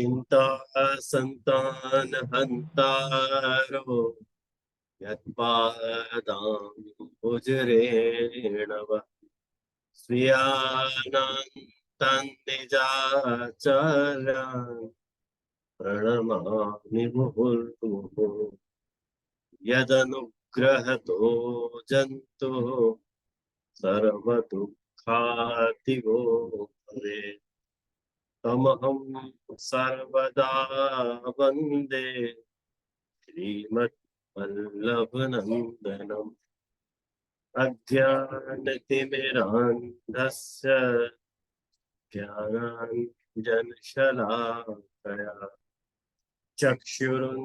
चिंता संतान हंतारो यत्पादाम्बुजरेणव स्वीयानां निजाचरान् प्रणमामि मुहुर्मुहुः यदनुग्रहतो जन्तुः सर्वदुःखातिगो भवेत् तमहं सर्वदा वन्दे श्रीमद्वल्लभनन्दनम् अज्ञानतिमिरान्धस्य ज्ञानाञ्जनशलाकया चक्षुरुन्मीलितं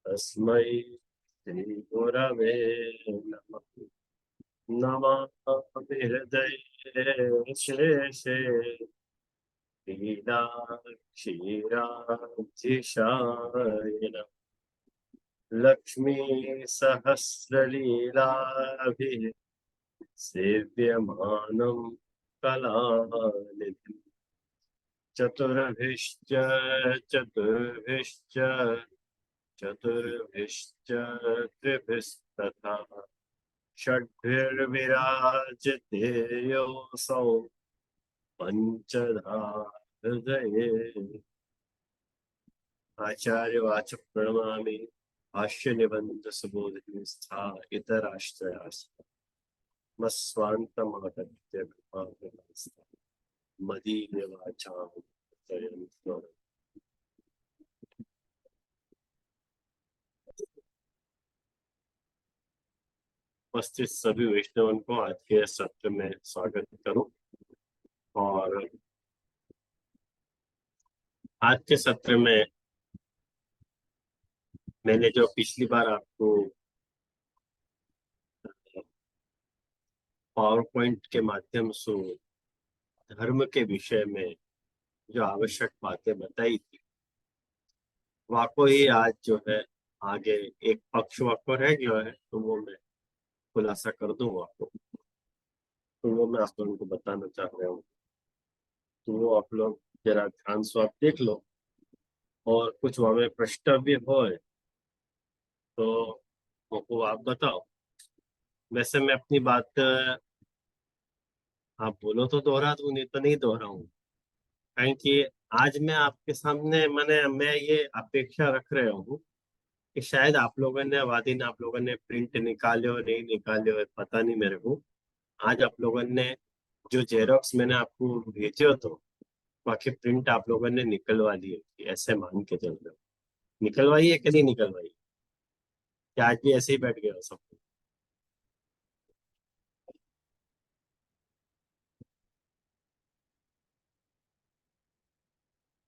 तस्मै श्रीगुरवे नमः। नमः हृदये शेषे क्षीराब्धिशायिन लक्ष्मी सहस्रलीलाभिः सेव्यमानं कलानिधिम् चतुर्भिश्च चतुर्भिश्च चतुर्भिश्च त्रिभिस्तथा षड्भिर्विराजते योऽसौ पंचधा हृदये। आचार्यवाच प्रणमामि भाष्य निबंध सुबोधिनी स्था इतराश्रयास्ता मस्वान्तमागत्य कृपाभिलास्ता मदीय वाचां प्रयन्तो। उपस्थित सभी वैष्णवों को आज के सत्र में स्वागत करूं। और आज के सत्र में मैंने जो पिछली बार आपको पावर पॉइंट के माध्यम से धर्म के विषय में जो आवश्यक बातें बताई थी, वाको ही आज जो है आगे एक पक्ष वाको रह गया है, तो वो मैं खुलासा कर दूं आपको। तो वो मैं आप लोगों को बताना चाह रहा हूँ, तो वो आप लोग जरा ध्यान से आप देख लो, और कुछ वहां में प्रश्न भी हो तो वो आप बताओ। वैसे मैं अपनी बात आप बोलो तो दोहरा दूं, नहीं तो नहीं दोहराऊं, क्योंकि आज मैं आपके सामने मैं ये अपेक्षा रख रहा हूँ कि शायद आप लोगों ने वादिन आप लोगों ने प्रिंट निकाले हो नहीं निकाले हो पता नहीं मेरे को। आज आप लोगों ने जो जेरोक्स मैंने आपको भेजे हो तो बाकी प्रिंट आप लोगों ने निकलवा ली होगी, ऐसे मान के चल रहे हो। निकलवाई है कि नहीं निकलवाई? क्या आज भी ऐसे ही बैठ गए हो सब?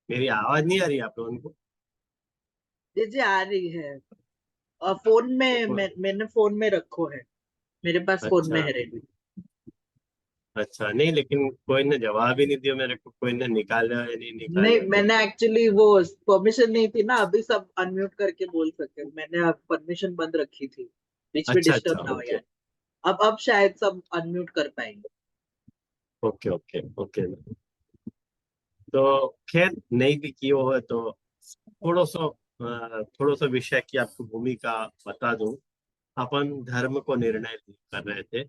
मेरी आवाज नहीं आ रही आप लोगों को? जी जी आ रही है। और फोन में तो मैंने फोन में रखो है, मेरे पास फोन में अच्छा है रेडी। अच्छा, नहीं लेकिन कोई ने जवाब ही नहीं दिया मेरे को, कोई ने निकाला है नहीं नहीं, निकाला। मैंने एक्चुअली वो परमिशन नहीं थी ना, अभी सब अनम्यूट करके बोल सकते, मैंने अब परमिशन बंद रखी थी, बीच में अच्छा अच्छा, डिस्टर्ब ना हो ओके यार। अब शायद सब अनम्यूट कर पाएंगे। Okay okay okay. तो खैर नहीं भी किए हुए तो थोड़ा सा विषय की आपको भूमिका बता दूं। अपन धर्म को निर्णय कर रहे थे।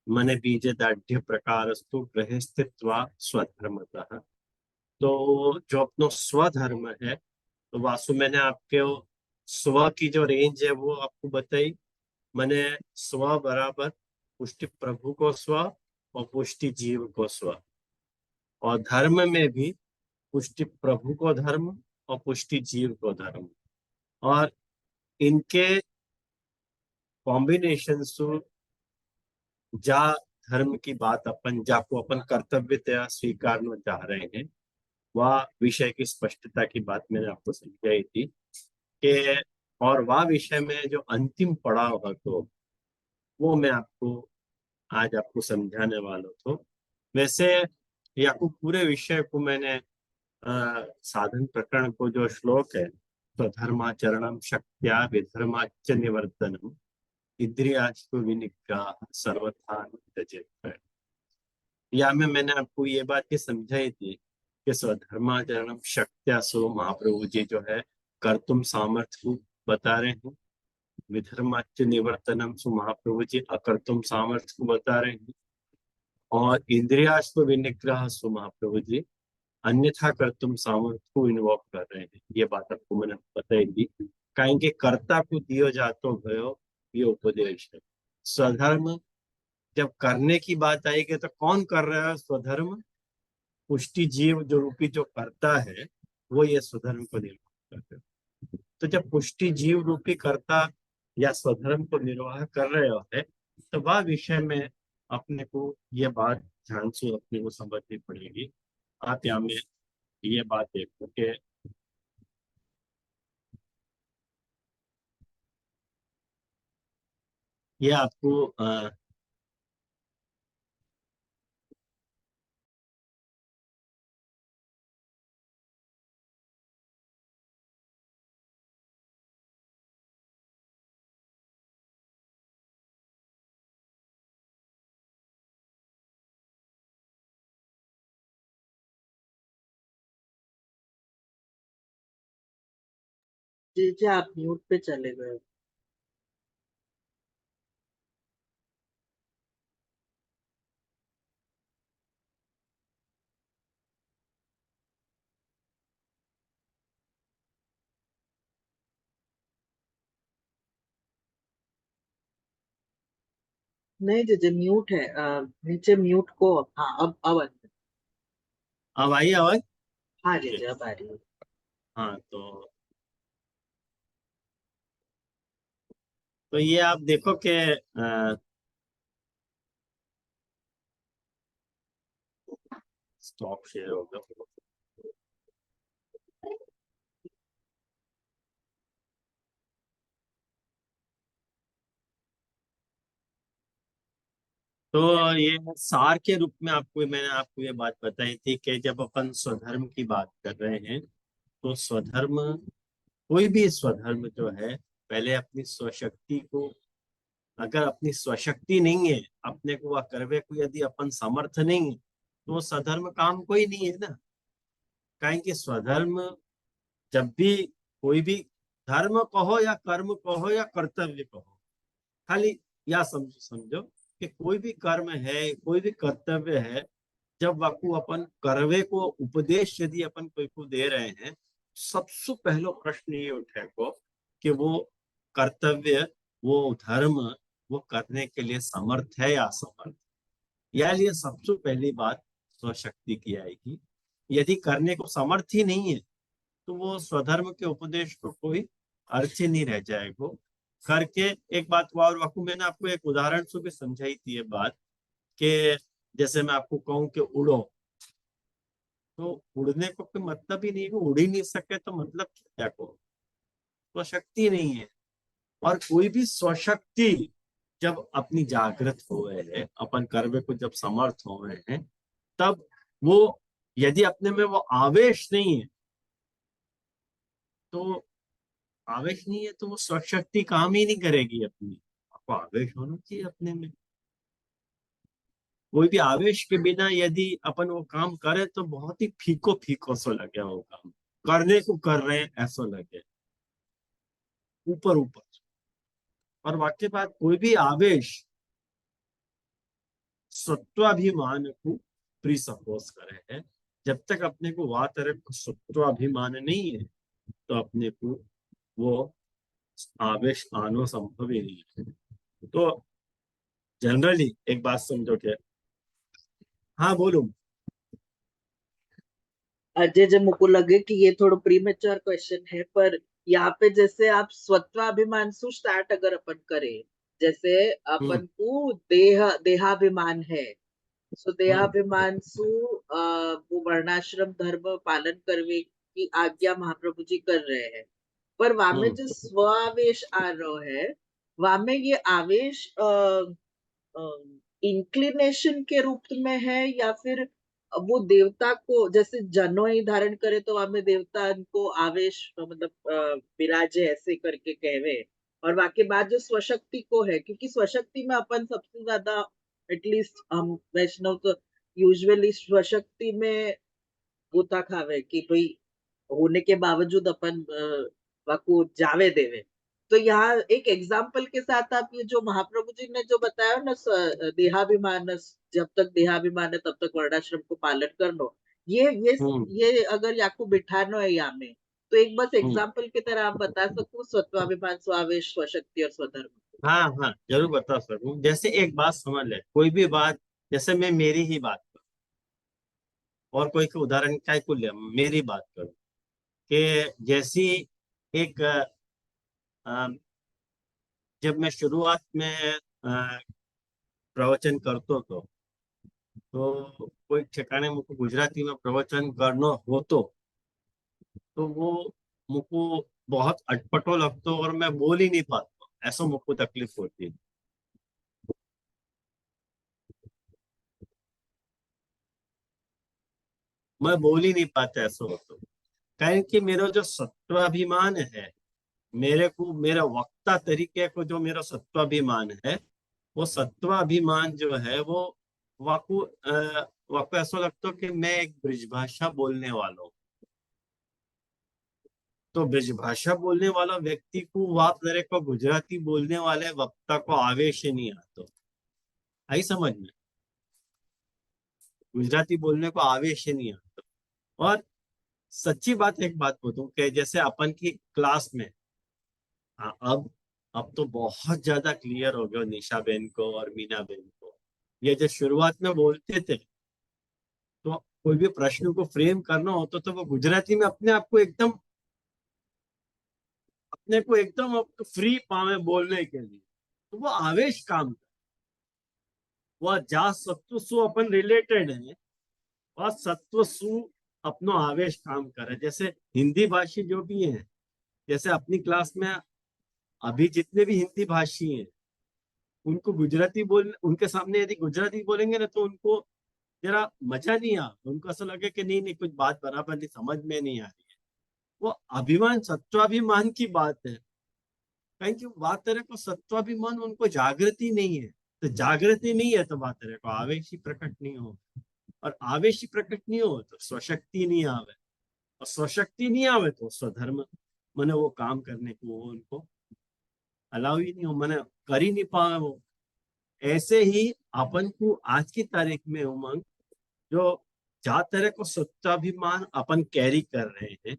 मने बीज दाढ़्य प्रकारस्तु गृहस्थित्वा स्वधर्मतः। तो जो अपनो स्वधर्म है, तो वासु मैंने आपके स्व की जो रेंज है वो आपको बताई। मैंने स्व बराबर पुष्टि प्रभु को स्व और पुष्टि जीव को स्व, और धर्म में भी पुष्टि प्रभु को धर्म और पुष्टि जीव को धर्म, और इनके कॉम्बिनेशन से जा धर्म की बात अपन जाको अपन कर्तव्यतया स्वीकारना चाह रहे हैं, वह विषय की स्पष्टता की बात मैंने आपको समझाई थी कि, और वह विषय में जो अंतिम पड़ाव है तो वो मैं आपको आज आपको समझाने वाला तो। वैसे याकू पूरे विषय को मैंने साधन प्रकरण को जो श्लोक है, तो धर्माचरणम शक्त्या विधर्माच निवर्तनम इंद्रियास्तु विनिग्रह सर्वथा त्यजेत। या में मैंने आपको ये बात भी समझाई थी कि स्वधर्माचरणम शक्त्या सो महाप्रभु जी जो है कर्तुम सामर्थ्य को बता रहे हैं। विधर्माच्य निवर्तनम सो महाप्रभु जी अकर्तुम सामर्थ्य को बता रहे हैं। और इंद्रियास्व विनिग्रह सो महाप्रभु जी अन्यथा कर्तुम सामर्थ्य को इन्वॉक कर रहे हैं। ये बात आपको मैंने बताई थी। कहीं के कर्ता को दियो जातो भयो, ये उपदेश है। स्वधर्म जब करने की बात आएगी तो कौन कर रहा है स्वधर्म? पुष्टि जीव जो रूपी जो करता है वो ये स्वधर्म को निर्वाह करते हैं। तो जब पुष्टि जीव रूपी कर्ता या स्वधर्म को निर्वाह कर रहे होते तो वह विषय में अपने को ये बात ध्यान से अपने को समझनी पड़ेगी। आप यहाँ में ये बात देखो कि ये आपको जी जी, आप म्यूट पे चले गए। नहीं जी जी, म्यूट है। नीचे म्यूट को, हाँ अब अब आई आवाज? हाँ जी ओके। जी, अब आ रही है। हाँ तो ये आप देखो कि स्टॉप शेयर होगा। तो ये सार के रूप में आपको मैंने आपको ये बात बताई थी कि जब अपन स्वधर्म की बात कर रहे हैं तो स्वधर्म, कोई भी स्वधर्म जो है पहले अपनी स्वशक्ति को, अगर अपनी स्वशक्ति नहीं है, अपने को वह करवे को यदि अपन समर्थ नहीं है तो वो स्वधर्म काम कोई नहीं है ना। कहें कि स्वधर्म जब भी कोई भी धर्म कहो या कर्म कहो या कर्तव्य कहो, खाली या समझो समझो कि कोई भी कर्म है कोई भी कर्तव्य है, जब वाकू अपन करवे को उपदेश यदि अपन कोई को दे रहे हैं, सबसे पहलो प्रश्न ये उठे को कि वो कर्तव्य, वो धर्म, वो करने के लिए समर्थ है या असमर्थ। या लिए सबसे पहली बात स्वशक्ति की आएगी। यदि करने को समर्थ ही नहीं है तो वो स्वधर्म के उपदेश को कोई अर्थ ही नहीं रह जाएगा करके। एक बात हुआ, और वाकू मैंने आपको एक उदाहरण से भी समझाई थी ये बात कि जैसे मैं आपको कहूं कि उड़ो, तो उड़ने को कोई मतलब ही नहीं है, उड़ ही नहीं सके तो मतलब क्या को स्वशक्ति नहीं है। और कोई भी स्वशक्ति जब अपनी जागृत हो गए हैं, अपन कर्म को जब समर्थ हो गए हैं, तब वो यदि अपने में वो आवेश नहीं है, तो आवेश नहीं है तो वो स्वशक्ति काम ही नहीं करेगी अपनी। आपको आवेश होना चाहिए अपने में। कोई भी आवेश के बिना यदि अपन वो काम करे तो बहुत ही फीको फीको सो लगे वो काम, करने को कर रहे हैं ऐसा लगे, ऊपर ऊपर। और वाक्य बात, कोई भी आवेश सत्वाभिमान को प्रीसपोज करे है। जब तक अपने को वा तरफ सत्वाभिमान नहीं है तो अपने को वो आवेश आनो संभव ही नहीं है। तो जनरली एक बात समझो कि, हाँ बोलूं? अजय जब मुझको लगे कि ये थोड़ा प्रीमेच्योर क्वेश्चन है, पर यहाँ पे जैसे आप स्वत्वाभिमानसु स्टार्ट अगर अपन करें, जैसे हम्म। अपन को देहाभिमान है, सो हम्म। देहाभिमानसु वो वर्णाश्रम धर्म पालन करने की आज्ञा महाप्रभु जी कर रहे हैं। पर वहां में हम्म। जो स्वावेश आ रहा है, वहां में ये आवेश इंक्लिनेशन के रूप में है, या फिर वो देवता को, जैसे जनोई धारण करे तो वहां में देवता को आवेश मतलब विराजे ऐसे करके कहवे। और बाकी बात जो स्वशक्ति को है, क्योंकि स्वशक्ति में अपन सबसे ज्यादा, एटलीस्ट हम वैष्णव तो यूजुअली स्वशक्ति में गोता खावे कि भई होने के बावजूद अपन वाको जावे देवे। तो यहाँ एक एग्ज़ाम्पल के साथ आप ये जो महाप्रभु जी ने जो बताया ना देहाभिमान जब तक देहाभिमान है तब तक वर्णाश्रम को पालन करनो। ये हम्म ये अगर याको बिठानो है यहाँ में, तो एक बस हम्म एग्ज़ाम्पल की तरह आप बता सको स्वत्वाभिमान, स्वावेश, स्वशक्ति और स्वधर्म? हाँ हाँ, जरूर बता सकूं। जैसे एक बात समझ ले, कोई भी बात, जैसे मैं मेरी ही बात करूं और कोई के उदाहरण क्या को ले, मेरी बात करूं कि जैसी एक अ, जब मैं शुरुआत में प्रवचन करतो तो कोई ठिकाने मुझको गुजराती में प्रवचन करनो होतो तो वो मुझको बहुत अटपटो लगतो और मैं बोल ही नहीं पाता, ऐसा मुझको तकलीफ होती। मैं बोल ही नहीं पाता, ऐसा होता। कारण कि मेरा जो सत्वाभिमान है, मेरे को मेरा वक्ता तरीके को जो मेरा सत्वाभिमान है, वो सत्वाभिमान जो है वो वाकू ऐसा लगता है कि मैं एक ब्रिजभाषा बोलने वाला हूँ। तो ब्रिजभाषा बोलने वाला व्यक्ति को वाप मेरे को गुजराती बोलने वाले वक्ता को आवेश ही नहीं आता। आई समझ में? गुजराती बोलने को आवेश ही नहीं आता। और सच्ची बात, एक बात बोलूं कि जैसे अपन की क्लास में अब तो बहुत ज्यादा क्लियर हो गया निशा बहन को और मीना बहन को। ये जो शुरुआत में बोलते थे तो कोई भी प्रश्न को फ्रेम करना होता तो वो गुजराती में अपने को एकदम फ्री पावे बोलने के लिए। तो वो आवेश काम था। वो जा सत्व सु अपन रिलेटेड है, वह सत्व सु अपनो आवेश काम करे। जैसे हिंदी भाषी जो भी है, जैसे अपनी क्लास में अभी जितने भी हिंदी भाषी हैं, उनको गुजराती बोल उनके सामने यदि गुजराती बोलेंगे ना तो उनको जरा मजा नहीं आ, उनको ऐसा लगे कि नहीं नहीं कुछ बात बराबर नहीं समझ में नहीं आ रही है। वो अभिमान सत्वाभिमान की बात है। कहीं की बात तरह को सत्वाभिमान उनको जागृति नहीं है। तो जागृति नहीं है तो बात तरह को आवेश ही प्रकट नहीं हो। और आवेश ही प्रकट नहीं हो तो स्वशक्ति नहीं आवे। और स्वशक्ति नहीं आवे तो स्वधर्म मैंने वो काम करने को वो उनको अलाउ ही नहीं हो, मैंने कर ही नहीं पाए वो। ऐसे ही अपन को आज की तारीख में उमंग जो जहाँ तरह को सत्वाभिमान अपन कैरी कर रहे हैं,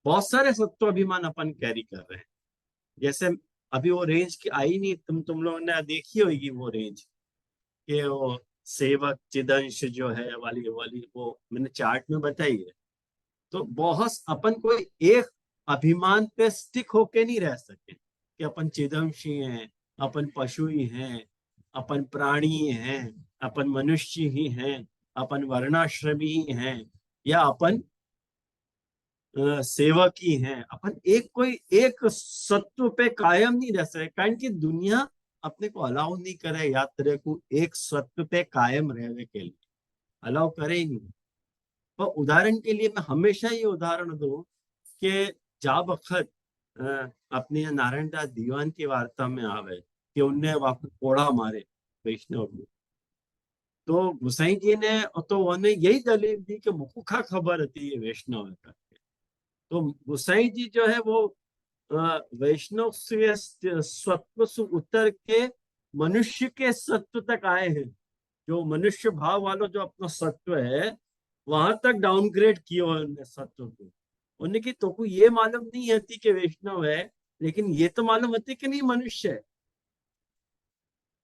बहुत सारे सत्वाभिमान अपन कैरी कर रहे हैं। जैसे अभी वो रेंज की आई नहीं, तुम लोगों ने देखी होगी वो रेंज कि वो सेवक चिदंश जो है वाली वाली वो मैंने चार्ट में बताई है। तो बहुत अपन कोई एक अभिमान पे स्टिक होके नहीं रह सके कि अपन चिदंशी हैं, अपन पशु ही हैं, अपन प्राणी हैं, अपन मनुष्य ही हैं, अपन वर्णाश्रमी ही हैं, या अपन सेवक ही हैं। अपन एक सत्व पे कायम नहीं रह सकते, कारण की दुनिया अपने को अलाउ नहीं करे यात्रा को एक सत्व पे कायम रहने के लिए, अलाउ करे ही नहीं। पर उदाहरण के लिए मैं हमेशा ये उदाहरण दूं कि जा बखत अपने यहाँ नारायण दास दीवान की वार्ता में आवे कि उनने वापस कोड़ा मारे वैष्णव को, तो गुसाई जी ने तो उन्हें यही दलील दी कि मुझको क्या खबर थी ये वैष्णव है करके। तो गुसाई जी जो है वो वैष्णव से सत्व से उतर के मनुष्य के सत्व तक आए हैं। जो मनुष्य भाव वाला जो अपना सत्व है वहां तक डाउनग्रेड किया उन्होंने सत्व को। उन्हें की तो को ये मालूम नहीं होती कि वैष्णव है, लेकिन ये तो मालूम होती कि नहीं मनुष्य है।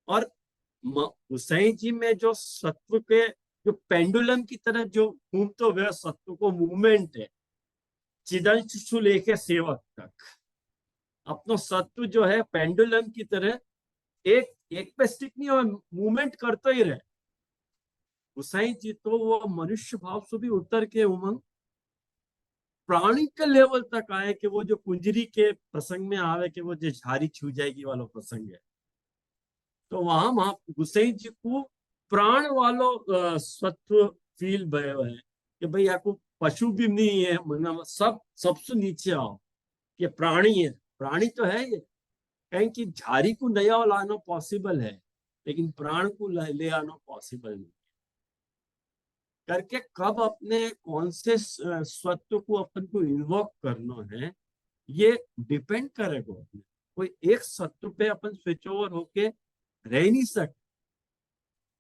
और हुसैन जी में जो सत्व के जो पेंडुलम की तरह जो घूमते हुए सत्व को मूवमेंट है, चिदंश से लेके सेवक तक अपना सत्व जो है पेंडुलम की तरह एक एक पे स्टिक नहीं हो, मूवमेंट करते ही रहे। हुसैन जी तो वो मनुष्य भाव से भी उतर के उमंग प्राणी के लेवल तक आए कि वो जो कुंजरी के प्रसंग में आवे कि वो जो झाड़ी छू जाएगी वाला प्रसंग है। तो वहां वहां हुसैन जी को प्राण वालो सत्व फील भयो है कि भाई आपको पशु भी नहीं है, मतलब सब सबसे नीचे आओ ये प्राणी है। प्राणी तो है ये, कहीं की झाड़ी को नया लाना पॉसिबल है, लेकिन प्राण को ले आना पॉसिबल नहीं। करके कब अपने कौन से स्वत्व को अपन को इन्वोक करना है, ये डिपेंड करेगा अपने। कोई एक सत्व पे अपन स्विच ओवर होके रह नहीं सकते।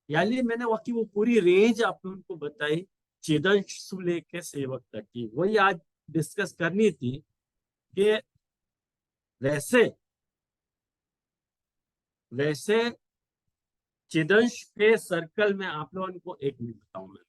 यानी मैंने वो पूरी रेंज आप उनको बताई, चिदंश से लेके सेवक तक की, वही आज डिस्कस करनी थी कि वैसे वैसे चिदंश के सर्कल में आप लोगों को एक मिनट बताऊं मैं।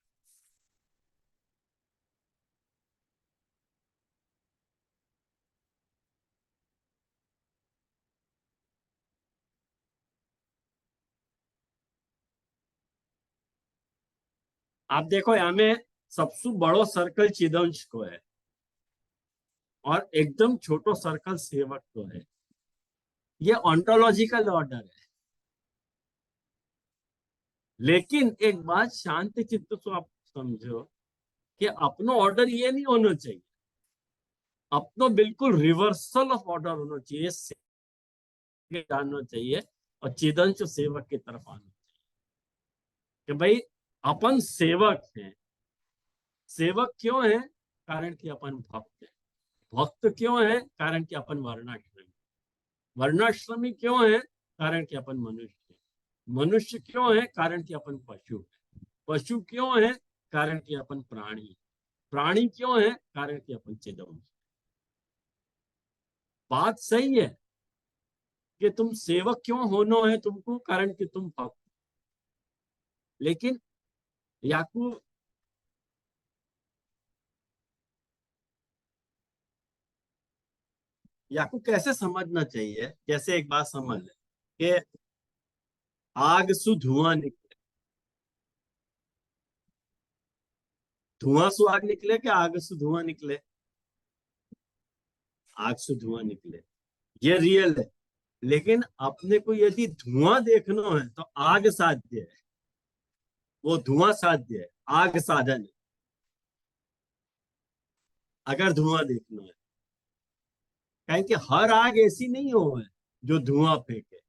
आप देखो यहाँ में सबसे बड़ो सर्कल चिदंश को है और एकदम छोटो सर्कल सेवक को है। ये ऑन्टोलॉजिकल ऑर्डर है। लेकिन एक बात शांति चित्त से आप समझो कि अपनो ऑर्डर ये नहीं होना चाहिए, अपनो बिल्कुल रिवर्सल ऑफ ऑर्डर होना चाहिए, जानना चाहिए और चिदंश सेवक की तरफ आना चाहिए कि भाई अपन सेवक हैं। सेवक क्यों है? कारण कि अपन भक्त है। भक्त क्यों है? कारण कि अपन वर्णाश्रमी। वर्णाश्रमी क्यों है? कारण कि अपन मनुष्य है। मनुष्य क्यों है? कारण कि अपन पशु है। पशु क्यों है? कारण कि अपन प्राणी है। प्राणी क्यों है? कारण कि अपन चिदंश। बात सही है कि तुम सेवक क्यों होना है तुमको, कारण कि तुम भक्त। लेकिन याकू याकू कैसे समझना चाहिए? जैसे एक बात समझ ले कि आग सु धुआं निकले। धुआं सु आग निकले कि आग सु धुआं निकले? आग से धुआं निकले, ये रियल है। लेकिन अपने को यदि धुआं देखना है तो आग साध्य है, वो धुआं साध्य है, आग साधन है। अगर धुआं देखना है, कहें कि हर आग ऐसी नहीं हो है जो धुआं फेंके।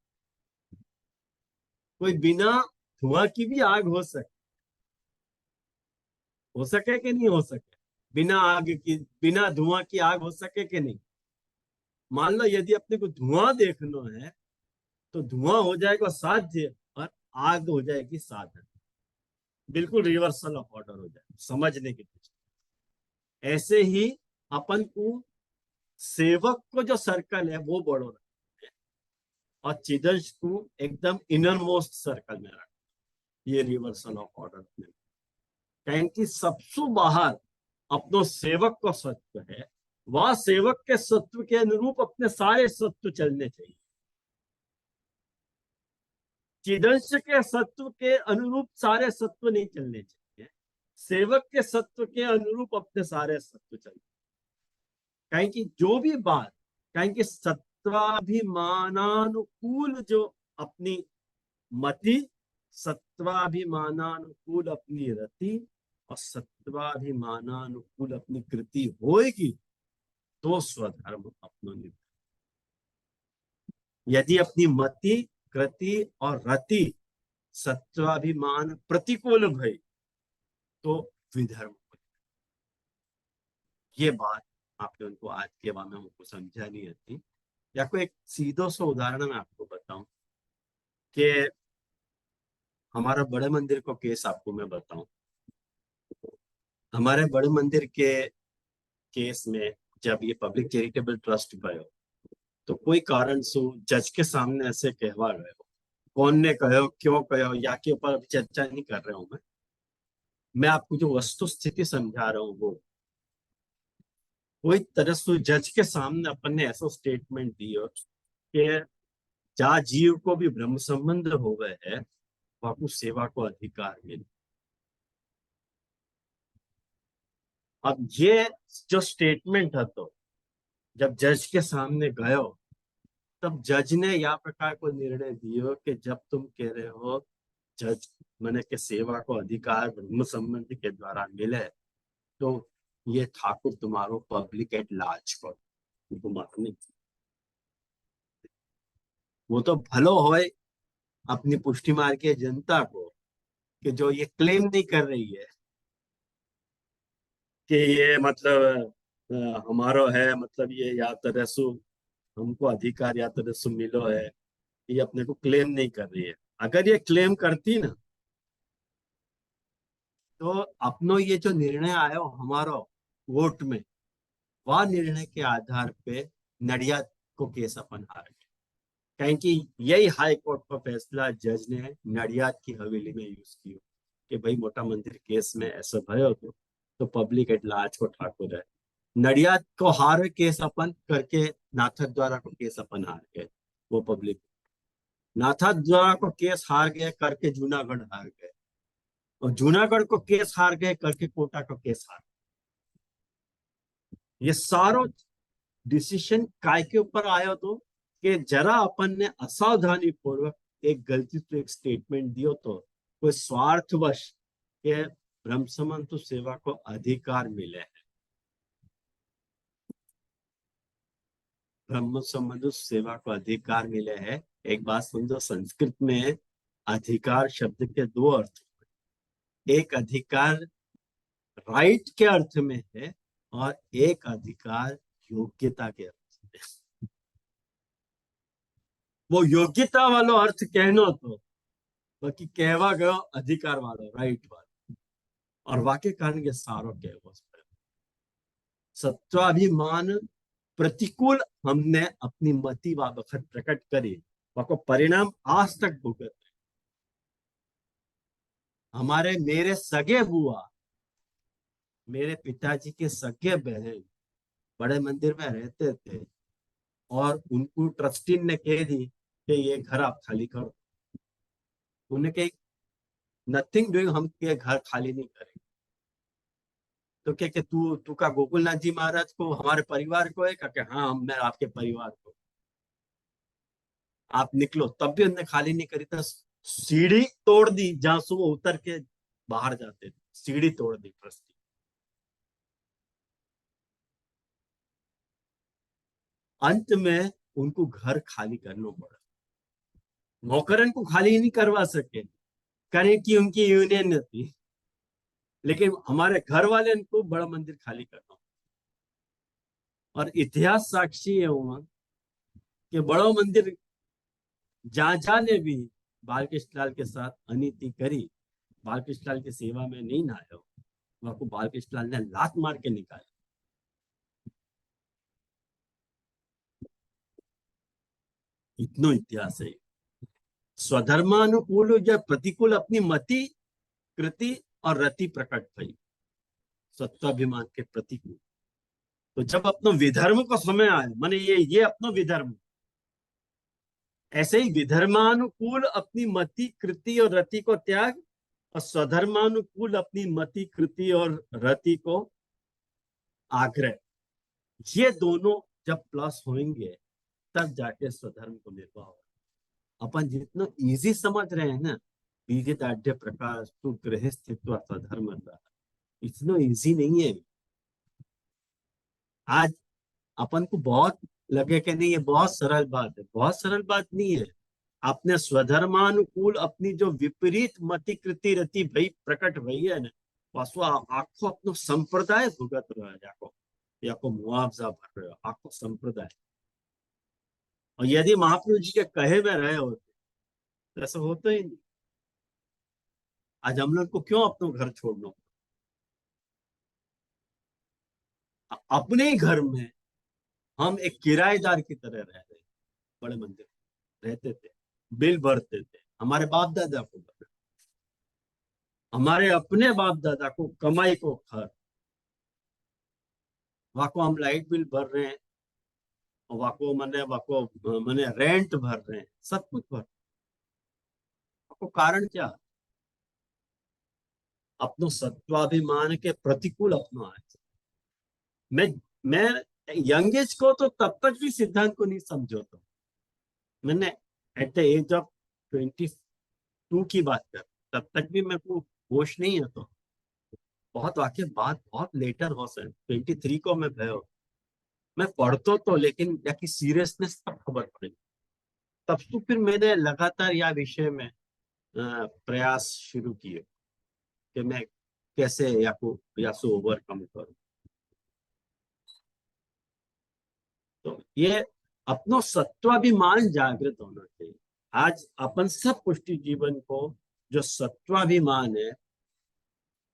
कोई बिना धुआं की भी आग हो सके कि नहीं हो सके? बिना आग की, बिना धुआं की आग हो सके कि नहीं? मान लो यदि अपने को धुआं देखना है तो धुआं हो जाएगा साध्य और आग हो जाएगी साधन। बिल्कुल रिवर्सल ऑफ ऑर्डर हो जाए समझने की दृष्टि। ऐसे ही अपन को सेवक को जो सर्कल है वो बड़ो रखना है और चिदंश को एकदम इनर मोस्ट सर्कल में रखना। ये रिवर्सल ऑफ ऑर्डर में कहें कि सबसे बाहर अपनो सेवक को सत्व है, वह सेवक के सत्व के अनुरूप अपने सारे सत्व चलने चाहिए। चिदंश के सत्व के अनुरूप सारे सत्व नहीं चलने चाहिए, सेवक के सत्व के अनुरूप अपने सारे सत्व चलने। कहें कि जो भी बात, कहें कि सत्वाभिमानानुकूल जो अपनी मति, सत्वाभिमानानुकूल अपनी रति और सत्वाभिमानानुकूल अपनी कृति होएगी तो स्वधर्म अपनो निभाए। यदि अपनी मति, कृति और रति सत्वाभिमान प्रतिकूल भई तो विधर्म। ये बात आपने उनको आज के बाद में हमको समझा नहीं आती। या कोई एक सीधो सा उदाहरण मैं आपको बताऊं कि हमारा बड़े मंदिर को केस आपको मैं बताऊं। हमारे बड़े मंदिर के केस में जब ये पब्लिक चैरिटेबल ट्रस्ट गयो तो कोई कारण से जज के सामने ऐसे कहवा गए हो, कौन ने कहो, क्यों कहो, या के ऊपर चर्चा नहीं कर रहा हूं मैं आपको जो वस्तु स्थिति समझा रहा हूँ वो कोई तरह से जज के सामने अपन ने ऐसा स्टेटमेंट दिया कि जा जीव को भी ब्रह्म संबंध हो गए है वाकु सेवा को अधिकार मिले। अब ये जो स्टेटमेंट है तो जब जज के सामने गयो तब जज ने या प्रकार को निर्णय दियो कि जब तुम कह रहे हो जज मैंने के सेवा को अधिकार ब्रह्म संबंध के द्वारा मिले तो ये ठाकुर तुम्हारो पब्लिक एट लार्ज को मारने। वो तो भलो होए अपनी पुष्टि मार के जनता को कि जो ये क्लेम नहीं कर रही है कि ये मतलब हमारो है, मतलब ये या तरसु हमको अधिकार या तरसु मिलो है, ये अपने को क्लेम नहीं कर रही है। अगर ये क्लेम करती ना, तो अपनो ये जो निर्णय आयो हमारो कोर्ट में, वह निर्णय के आधार पे नडियाद को केस अपन हार गए। कहें कि यही हाई कोर्ट का फैसला जज ने नडियाद की हवेली में यूज किया कि भाई मोटा मंदिर केस में ऐसा भयो तो पब्लिक एट लार्ज को ठाकुर है। नडियाद को हार केस अपन करके नाथक द्वारा को केस अपन हार गए। वो पब्लिक नाथक द्वारा को केस हार गए करके जूनागढ़ हार गए, और जूनागढ़ को केस हार गए करके कोटा को केस हार गए। ये सारो डिसीजन काय के ऊपर आयो तो कि जरा अपन ने असावधानी पूर्वक एक गलती से एक स्टेटमेंट दियो तो कोई स्वार्थवश के ब्रह्म समंतु सेवा को अधिकार मिले है। ब्रह्म संबंध सेवा को अधिकार मिले हैं। एक बात समझो, संस्कृत में अधिकार शब्द के दो अर्थ, एक अधिकार राइट के अर्थ में है और एक अधिकार योग्यता के अर्थ में। वो योग्यता वालो अर्थ कहनो तो बाकी कहवा गयो अधिकार वालो, राइट वालो, और वाक्य कारण के सारो कहवो। सत्वाभिमान प्रतिकूल हमने अपनी मति व बखत प्रकट करी, वको परिणाम आज तक भुगत। हमारे मेरे सगे बुआ, मेरे पिताजी के सगे बहन बड़े मंदिर में रहते थे, और उनको ट्रस्टी ने कह दी कि ये घर आप खाली करो। उन्हें कही नथिंग डूइंग, हम ये घर खाली नहीं करेंगे। तो क्या कि तू का गोकुलनाथ जी महाराज को हमारे परिवार को है क्या? हाँ, मैं आपके परिवार को, आप निकलो। तब भी उन्होंने खाली नहीं करी था, सीढ़ी तोड़ दी जहां से वो उतर के बाहर जाते थे, सीढ़ी तोड़ दी ट्रस्टी। अंत में उनको घर खाली करना पड़ा। नौकरन को खाली नहीं करवा सके, करें कि उनकी यूनियन थी, लेकिन हमारे घर वाले इनको बड़ा मंदिर खाली करना। और इतिहास साक्षी है वहां कि बड़ा मंदिर जहां जहां ने भी बालकृष्ण लाल के साथ अनीति करी, बालकृष्ण लाल की सेवा में नहीं आया, वहां को बालकृष्ण लाल ने लात मार के निकाला। इतना इतिहास है। स्वधर्मानुकूल या प्रतिकूल अपनी मति कृति और रति प्रकट भई, सत्वाभिमान के प्रतिकूल। तो जब अपनो विधर्म को समय आए, माने ये अपनो विधर्म, ऐसे ही विधर्मानुकूल अपनी मति कृति और रति को त्याग, और स्वधर्मानुकूल अपनी मति कृति और रति को आग्रह, ये दोनों जब प्लस होंगे तब जाके स्वधर्म को निर्वाह होगा। अपन जितना इजी समझ रहे हैं ना, बीजे दाढ़ प्रकार तू गृहस्थित्व स्वधर्म, इतना इजी नहीं है। आज अपन को बहुत लगे कि नहीं ये बहुत सरल बात है, बहुत सरल बात नहीं है। अपने स्वधर्मानुकूल अपनी जो विपरीत मति कृति रति भई प्रकट भई है ना, वास्तव आखो अपनो संप्रदाय भुगत रहा है, जाको याको मुआवजा भर रहे हो आखो संप्रदाय। और यदि महाप्रभु जी के कहे में रहे होते तो ऐसा होता ही नहीं। आज हम लोग को क्यों अपना घर छोड़ना? अपने ही घर में हम एक किराएदार की तरह रह रहे, बड़े मंदिर रहते थे, बिल भरते थे, हमारे बाप दादा को भर, हमारे अपने बाप दादा को कमाई को खर, वहां को हम लाइट बिल भर रहे हैं, वाको मने रेंट भर रहे हैं, सब कुछ भर। आपको कारण क्या? अपनो सत्वाभिमान के प्रतिकूल अपना है। मैं मैं यंग एज को तो तब तक भी सिद्धांत को नहीं समझो तो मैंने एट द एज ऑफ 22 की बात कर, तब तक भी मेरे को होश नहीं है। तो बहुत वाक्य बात बहुत लेटर हो सर 23 को मैं भयो, मैं पढ़तो तो लेकिन जाकी सीरियसनेस तब खबर पड़ी। तब तो फिर मैंने लगातार यह विषय में प्रयास शुरू किए कि मैं कैसे यासु ओवरकम करूं। तो ये अपनो सत्वाभिमान जागृत होना चाहिए। आज अपन सब पुष्टि जीवन को जो सत्वाभिमान है,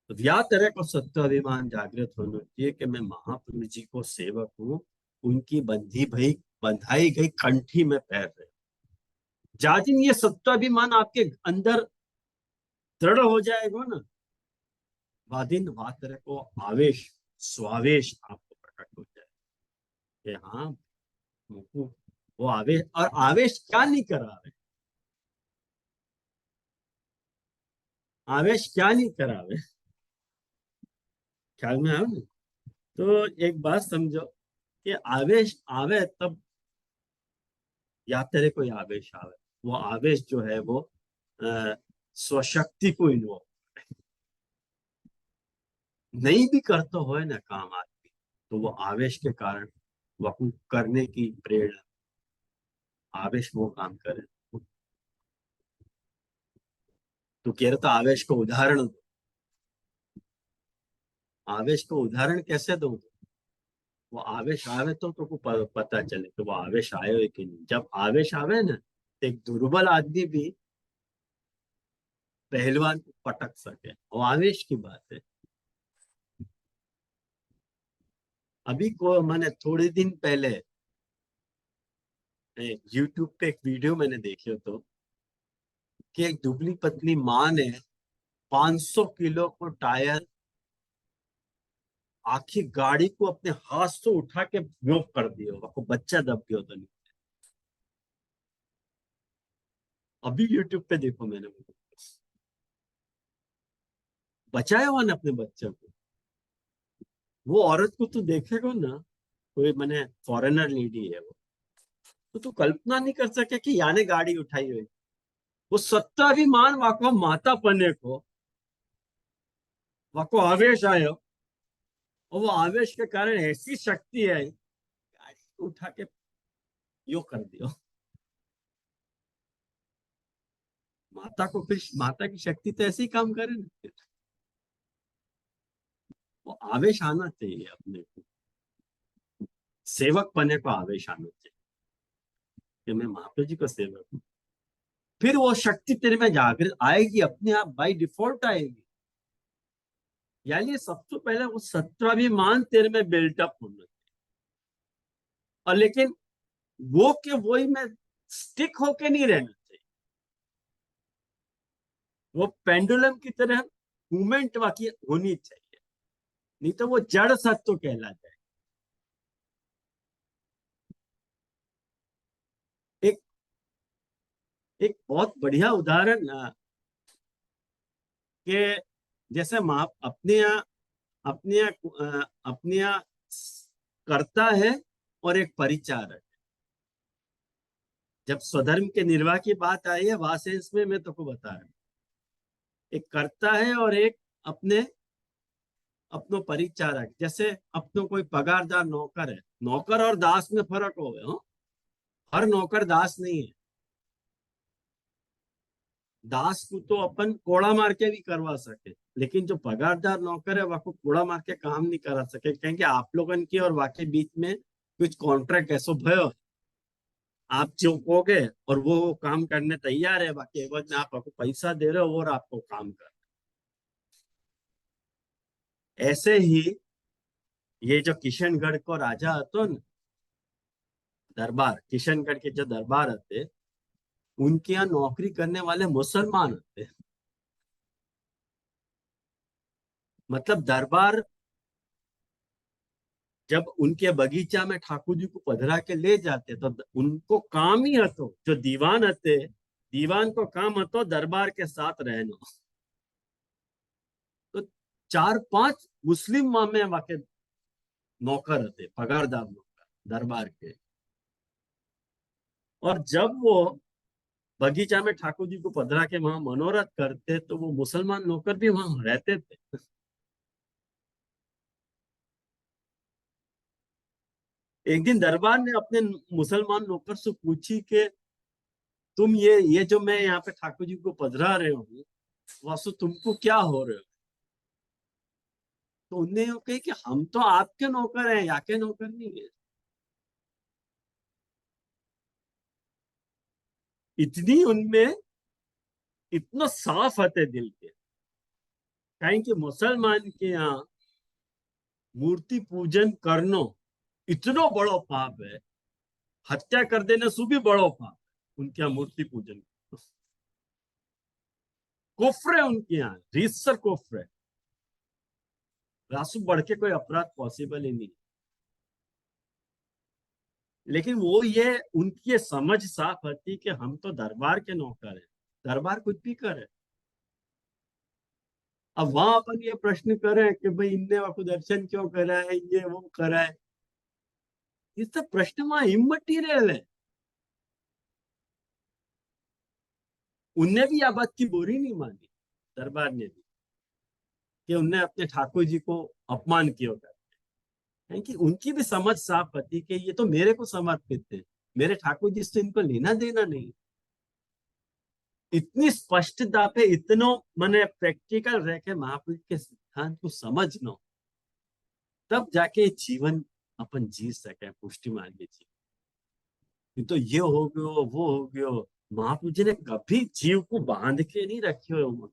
या तरह को सत्वाभिमान जागृत होना चाहिए कि मैं महाप्रभु जी को सेवक हूँ, उनकी बंधाई गई कंठी में पैर रहे। जाजिन ये सत्वाभिमान आपके अंदर दृढ़ हो जाएगा ना, वादिन वा तरह को आवेश स्वावेश आपको प्रकट हो जाए कि हाँ, मुझको वो आवेश, और आवेश क्या नहीं करा रहे, आवेश क्या नहीं करा रहे, ख्याल में आयो ना। तो एक बात समझो कि आवेश आवे तब या तेरे कोई आवेश आवे, वो आवेश जो है वो स्वशक्ति को इन्वॉल्व नहीं भी करते हो ना काम आदमी, तो वो आवेश के कारण वह करने की प्रेरणा, आवेश वो काम करे। तो कह रहा था आवेश को उदाहरण दो, आवेश को उदाहरण कैसे दो। वो आवेश आवे तो पता चले कि वो आवेश आयो है कि नहीं। जब आवेश आवे ना, तो एक दुर्बल आदमी भी पहलवान को पटक सके, वो आवेश की बात है। अभी को मैंने थोड़े दिन पहले यूट्यूब पे एक वीडियो मैंने देखी तो कि एक दुबली पतली माँ ने 500 किलो को टायर आखिर गाड़ी को अपने हाथ से उठा के ब्योक कर दिया, वो बच्चा दब गया तो नहीं। अभी यूट्यूब पे देखो मैंने, बचाया हुआ ना अपने बच्चे को। वो औरत को तो देखेगा ना, कोई मैंने फॉरेनर लेडी है वो, तो तू कल्पना नहीं कर सके कि याने गाड़ी उठाई हुई। वो सत्ताभिमान वाको माता पने को वाको आवेश आयो, और वो आवेश के कारण ऐसी शक्ति आई, गाड़ी को उठा के यो कर दियो। माता को फिर माता की शक्ति तो ऐसे ही काम करे ना। वो आवेश आना चाहिए अपने को, सेवक पने को आवेश आना चाहिए कि मैं महाप्रभु जी का सेवक हूँ। फिर वो शक्ति तेरे में जागृत आएगी, अपने आप बाय डिफॉल्ट आएगी। यानी सबसे पहले वो सत्वाभिमान तेरे में बिल्टअप होना चाहिए। और लेकिन वो के वही में स्टिक होके नहीं रहना चाहिए, वो पेंडुलम की तरह मूवमेंट वाकी होनी चाहिए, नहीं तो वो जड़ सत्व कहला जाए। एक एक बहुत बढ़िया उदाहरण कि जैसे माँ अपने यहाँ करता है और एक परिचारक। जब स्वधर्म के निर्वाह की बात आई है वासेंस में, मैं तुमको बता रहा हूँ, एक करता है और एक अपने अपनो परिचारक। जैसे अपनो कोई पगारदार नौकर है, नौकर और दास में फर्क हो गया। हर नौकर दास नहीं है। दास को तो अपन कोड़ा मार के भी करवा सके, लेकिन जो पगारदार नौकर है वह को कोड़ा मार के काम नहीं करा सके, क्योंकि आप लोगन की और वाके बीच में कुछ कॉन्ट्रैक्ट ऐसा भयो, आप जो कहोगे और वो काम करने तैयार है, बाकी एवज में आप आपको पैसा दे रहे हो और आपको काम कर। ऐसे ही ये जो किशनगढ़ को राजा હતો न, दरबार किशनगढ़ के जो दरबार थे, उनके यहाँ नौकरी करने वाले मुसलमान थे। मतलब दरबार जब उनके बगीचा में ठाकुर जी को पधरा के ले जाते तो उनको काम ही हतो, जो दीवान थे, दीवान को काम हतो दरबार के साथ रहना। तो 4-5 मुस्लिम में वाके नौकर थे, पगारदार नौकर दरबार के। और जब वो बगीचा में ठाकुर जी को पधरा के वहां मनोरथ करते, तो वो मुसलमान नौकर भी वहां रहते थे। एक दिन दरबार ने अपने मुसलमान नौकर से पूछी कि तुम ये जो मैं यहाँ पे ठाकुर जी को पधरा रहे हूँ, वासु तुमको क्या हो रहे हो। तो उनने यूं कही कि हम तो आपके नौकर हैं, याके नौकर नहीं है। इतनी उनमें इतना साफ हते दिल के। कहीं कि मुसलमान के यहाँ मूर्ति पूजन करनो इतनो बड़ो पाप है, हत्या कर देने से भी बड़ो पाप है उनके यहाँ मूर्ति पूजन। कुफ्र है उनके यहाँ, रीतसर कुफ्र है। रासु बढ़ के कोई अपराध पॉसिबल ही नहीं। लेकिन वो ये उनकी ये समझ साफ होती कि हम तो दरबार के नौकर हैं, दरबार कुछ भी करे। अब वहां अपन ये प्रश्न करें कि भाई इनने आपको दर्शन क्यों करा है, ये वो करा है, ये सब प्रश्न वहां इमटीरियल है। उनने भी यह बात की बुरी नहीं मानी, दरबार ने भी, कि उनने अपने ठाकुर जी को अपमान किया कर। कि उनकी भी समझ साफ होती कि ये तो मेरे को समर्पित थे, मेरे ठाकुर जी से इनको लेना देना नहीं। इतनी स्पष्टता पे इतनो मने प्रैक्टिकल रह के महापुरुष के सिद्धांत को समझना, तब जाके जीवन अपन जी सके, पुष्टि मार्ग जी। तो ये हो गयो, वो हो गयो। महापुरुष जी ने कभी जीव को बांध के नहीं रखे हो।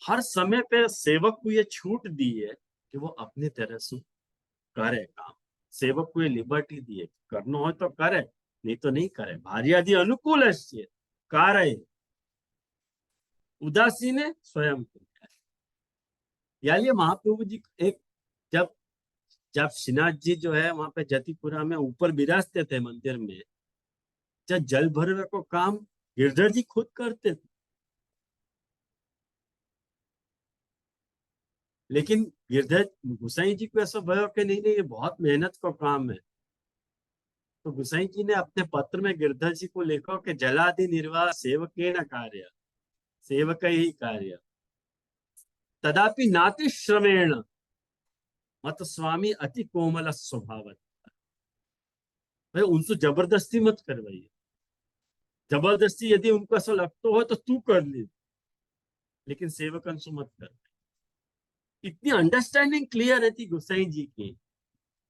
हर समय पे सेवक को ये छूट दी है कि वो अपने तरह से करे काम। सेवक को ये लिबर्टी दी है, करना हो तो करे, नहीं तो नहीं करे। भार्यादि अनुकूल कार्य उदासीन है स्वयं को। यानी महाप्रभु जी एक, जब जब श्रीनाथ जी जो है वहां पे जतिपुरा में ऊपर विराजते थे मंदिर में, जब जल भरने को काम गिरधर जी खुद करते थे। लेकिन गिरधर गुसाई जी को ऐसा भयो कि नहीं नहीं, ये बहुत मेहनत का काम है। तो गुसाई जी ने अपने पत्र में गिरधर जी को लिखा कि जलादि निर्वाह सेवके न कार्य, सेवक ही कार्य, तदापि नाति श्रमेण मत स्वामी अति कोमल स्वभाव। भाई उनसे जबरदस्ती मत करवाइए। जबरदस्ती यदि उनको ऐसा लगता हो तो तू कर ले, लेकिन सेवकन से मत कर। इतनी अंडरस्टैंडिंग क्लियर रहती गुसाई जी की।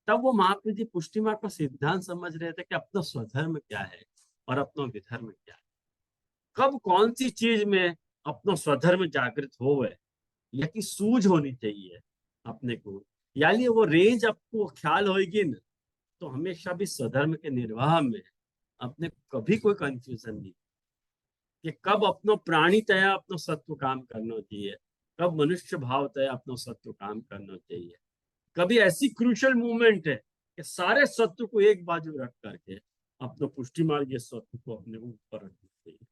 तब वो महाप्रभु जी पुष्टि मार्ग का सिद्धांत समझ रहे थे कि अपना स्वधर्म क्या है और अपना विधर्म क्या है। कब कौन सी चीज में अपना स्वधर्म जागृत हो, या कि सूझ होनी चाहिए अपने को। यानी वो रेंज आपको ख्याल होगी ना, तो हमेशा भी स्वधर्म के निर्वाह में अपने कभी कोई कंफ्यूजन नहीं कि कब अपनो प्राणी तया अपनो सत्व काम करना चाहिए, कब मनुष्य भाव तया अपनो सत्व काम करना चाहिए। कभी ऐसी क्रूशल मूवमेंट है कि सारे सत्व को एक बाजू रख करके अपने पुष्टि मार्ग ये सत्व को अपने ऊपर रखना चाहिए।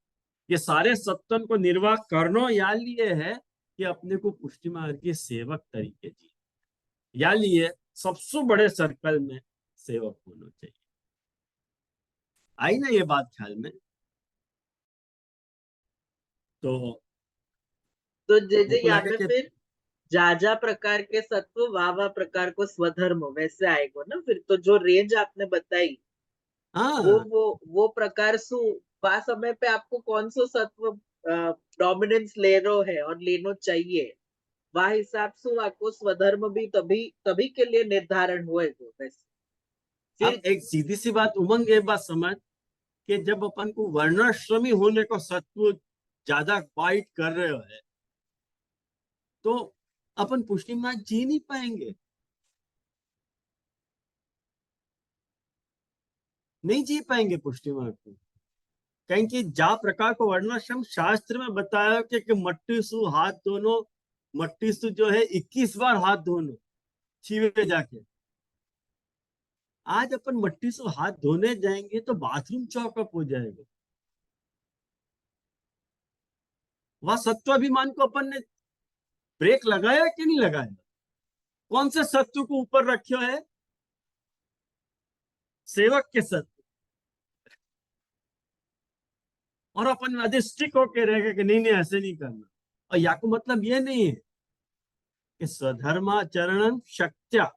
ये सारे सत्वन को निर्वाह करना या लिए है कि अपने को पुष्टि मार्ग के सेवक तरीके जी, या लिए सबसे बड़े सर्कल में सेवक होना चाहिए। आई ना ये बात ख्याल में? तो तो जैसे हमको यहाँ लगा पे कि फिर जा प्रकार के सत्व वाह प्रकार को स्वधर्म वैसे आएगा ना फिर। तो जो रेंज आपने बताई हाँ, वो प्रकार सु वह समय पे आपको कौन सा सत्व डोमिनेंस ले रो है और लेनो चाहिए, वह हिसाब से आपको स्वधर्म भी तभी तभी के लिए निर्धारण हुए तो वैसे अब फिर। एक सीधी सी बात उमंग, ये बात समझ कि जब अपन को वर्णाश्रमी होने को सत्व ज्यादा फाइट कर रहे हो है, तो अपन पुष्टि मार्ग जी नहीं पाएंगे, नहीं जी पाएंगे पुष्टि मार्ग को। कहीं कि जा प्रकार को वर्णाश्रम शास्त्र में बताया कि मट्टी सु हाथ दोनों, मट्टी सु जो है 21 बार हाथ धोनो छीवे जाके। आज अपन मट्टी से हाथ धोने जाएंगे तो बाथरूम चौकअप हो जाएगा। वह सत्वाभिमान को अपन ने ब्रेक लगाया कि नहीं लगाया? कौन से सत्व को ऊपर रखा है? सेवक के सत्व। और अपन आधे स्टिक होके रह गए कि नहीं नहीं ऐसे नहीं करना। और या को मतलब ये नहीं है कि स्वधर्माचरण शक्त्या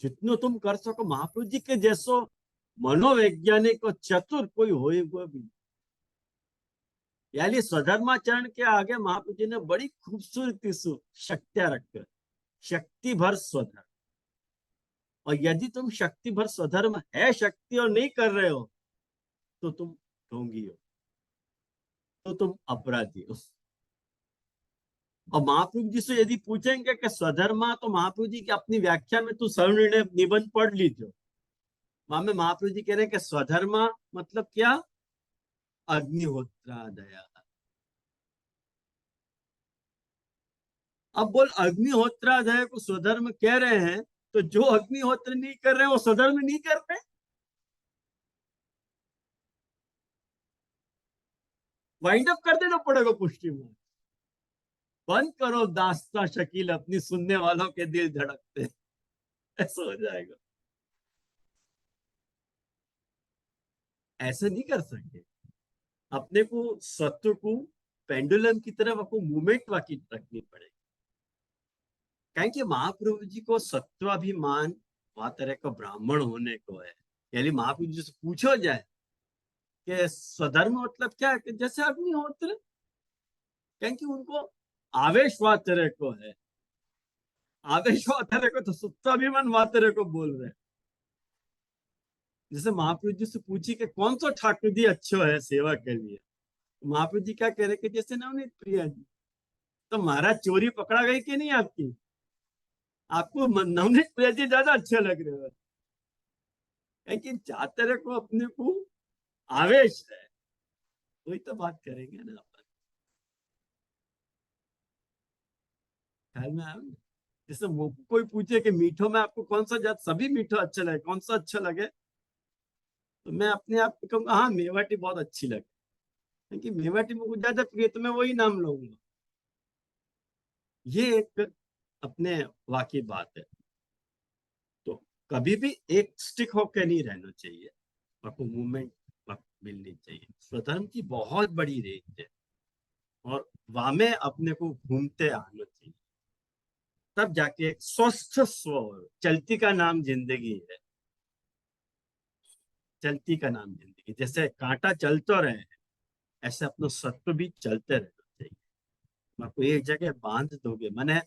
जितनो तुम कर सको। महाप्रभु जी के जैसो मनोवैज्ञानिक और चतुर कोई होएगा भी, यानी स्वधर्माचरण के आगे महाप्रभु जी ने बड़ी खूबसूरती से शक्तियां रखकर शक्ति भर स्वधर्म। और यदि तुम शक्ति भर स्वधर्म है शक्ति और नहीं कर रहे हो तो तुम ढोंगी हो, तो तुम अपराधी हो। और महाप्रभु जी से यदि पूछेंगे कि स्वधर्मा, तो महाप्रभु जी की अपनी व्याख्या में तू सर्वनिर्णय निबंध पढ़ लीजिए। वहां में महाप्रभु जी कह रहे हैं कि स्वधर्मा मतलब क्या? अग्निहोत्रादया। अब बोल अग्निहोत्रादय को स्वधर्म कह रहे हैं, तो जो अग्निहोत्र नहीं कर रहे वो स्वधर्म नहीं कर रहे। वाइंड अप कर देना पड़ेगा पुष्टि में। बंद करो दास्ता शकील, अपनी सुनने वालों के दिल धड़कते, ऐसा हो जाएगा। ऐसे नहीं कर सकते। अपने को सत्व को पेंडुलम की तरफ आपको मूवमेंट वाकी रखनी पड़ेगी। कहें कि महाप्रभु जी को सत्वाभिमान वह तरह का ब्राह्मण होने को है। यानी महाप्रभु जी से पूछो जाए कि स्वधर्म मतलब क्या है, कि जैसे अग्निहोत्र, कहें कि उनको आवेश वह तरह को है। आवेश वह तरह को तो सत्वाभिमान वह तरह को बोल रहे हैं। जैसे महाप्रभु जी से पूछी कि कौन सा ठाकुर जी अच्छो है सेवा के लिए, महाप्रभु जी क्या कह रहे कि जैसे नवनीत प्रिया जी। तो महाराज चोरी पकड़ा गई कि नहीं आपकी? आपको नवनीत प्रिया जी ज्यादा अच्छे लग रहे हो, लेकिन जाते को अपने को आवेश है। वही तो बात करेंगे ना अपन। ख्याल में आया? जैसे कोई पूछे कि मीठो में आपको कौन सा जात, सभी मीठो अच्छा लगे, कौन सा अच्छा लगे, तो मैं अपने आप को कहूंगा हाँ मेवाटी बहुत अच्छी लगे, क्योंकि मेवाटी मुझे ज्यादा प्रिय, तो मैं वही नाम लूंगा। ये एक अपने वाकई बात है। तो कभी भी एक स्टिक होकर नहीं रहना चाहिए, आपको मूवमेंट मिलनी चाहिए। स्वधर्म की बहुत बड़ी रेंज है और वहां में अपने को घूमते आना चाहिए, तब जाके एक स्वस्थ स्व। चलती का नाम जिंदगी है, चलती का नाम जिंदगी। जैसे कांटा चलते रहे ऐसे अपना सत्व भी चलते रहना चाहिए। आपको एक जगह बांध दोगे, मैंने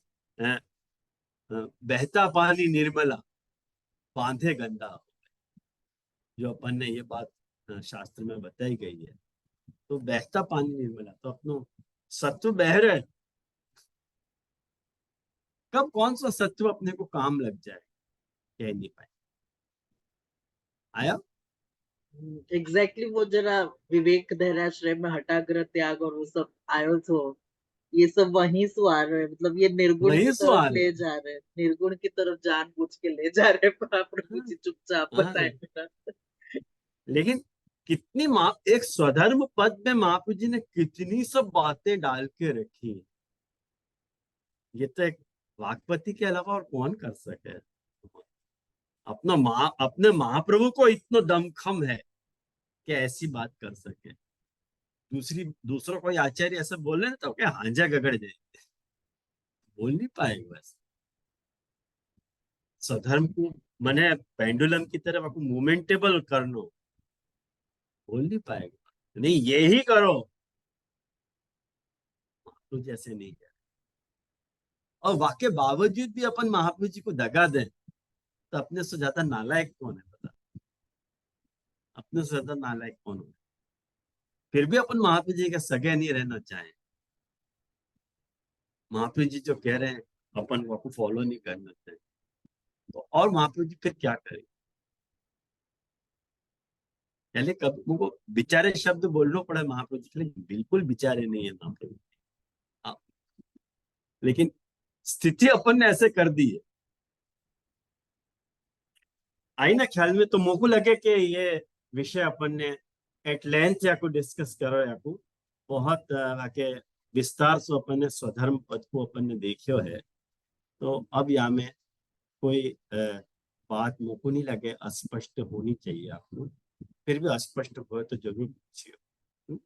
बहता पानी निर्मला बांधे गंदा, जो अपन ने ये बात शास्त्र में बताई गई है। तो बहता पानी निर्मला, तो अपनो सत्व बह रहे, कब कौन सा सत्व अपने को काम लग जाए कह नहीं पाए। आया? एग्जैक्टली वो जरा विवेक धैर्याश्रय में हठाग्रह त्याग और वो सब आयो तो ये सब वहीं से आ रहे हैं, मतलब ये निर्गुण वही की तरफ सवाल ले है। जा रहे हैं, निर्गुण की तरफ जानबूझ के ले जा रहे हैं। महाप्रभु हाँ, जी चुपचाप हाँ। बताए। लेकिन कितनी माँ एक स्वधर्म पद में महाप्रभु जी ने कितनी सब बातें डाल के रखी। ये तो एक वाकपति के अलावा और कौन कर सके। अपने महाप्रभु को इतना दमखम है कि ऐसी बात कर सके। दूसरों कोई आचार्य ऐसे बोले ना तो क्या हांजा गगड़ जाए, बोल नहीं पाएगा बस। स्वधर्म को मने पेंडुलम की तरफ आपको मूवमेंटेबल करना, बोल नहीं पाएगा। नहीं ये ही करो, तो जैसे नहीं है। और वाके बावजूद भी अपन महाप्रभु जी को दगा दें, तो अपने से ज्यादा नालायक कौन है बता? अपने से ज्यादा नालायक कौन है? फिर भी अपन महाप्रभु जी के सगे नहीं रहना चाहे। महाप्रभु जी जो कह रहे हैं अपन को फॉलो नहीं करना चाहिए, तो और महाप्रभु जी फिर क्या करें? पहले कब उनको बेचारे शब्द बोलना पड़े महाप्रभु जी के लिए, बिल्कुल बेचारे नहीं है महाप्रभु जी। हाँ, लेकिन स्थिति अपन ने ऐसे कर दी है। आई ना ख्याल में, तो मोको लगे कि ये विषय अपन ने एट लेंथ या को डिस्कस करो या को बहुत आके विस्तार से अपन ने स्वधर्म पद को अपन ने देखियो है। तो अब यहाँ में कोई बात मोको नहीं लगे अस्पष्ट होनी चाहिए आपको। फिर भी अस्पष्ट हो तो जरूर पूछिए।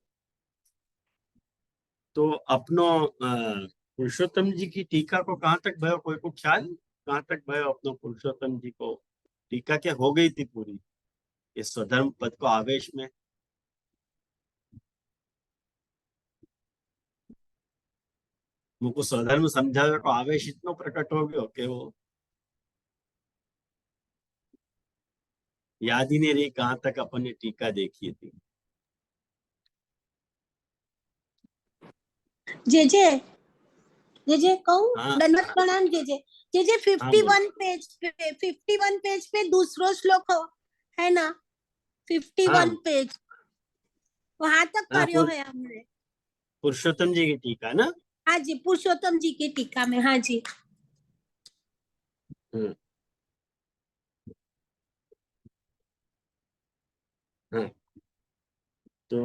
तो अपनो पुरुषोत्तम जी की टीका को कहाँ तक भयो, कोई को ख्याल कहाँ तक भयो अपनो पुरुषोत्तम जी को टीका क्या हो गई थी पूरी इस स्वधर्म पद को आवेश में? मुझको स्वधर्म समझा तो आवेश इतना प्रकट हो गयो कि वो याद ही नहीं रही कहाँ तक अपन ने टीका देखी थी। जे जे जे जे कहूँ, हाँ दंडवत प्रणाम जे जे। जे जे हाँ बोल। 51 पेज पे दूसरो श्लोक है ना, 51 हाँ पेज वहां तक हाँ कर्यो है हमने। पुरुषोत्तम जी की टीका ना। हाँ जी, पुरुषोत्तम जी की टीका में। हाँ जी। हाँ हाँ तो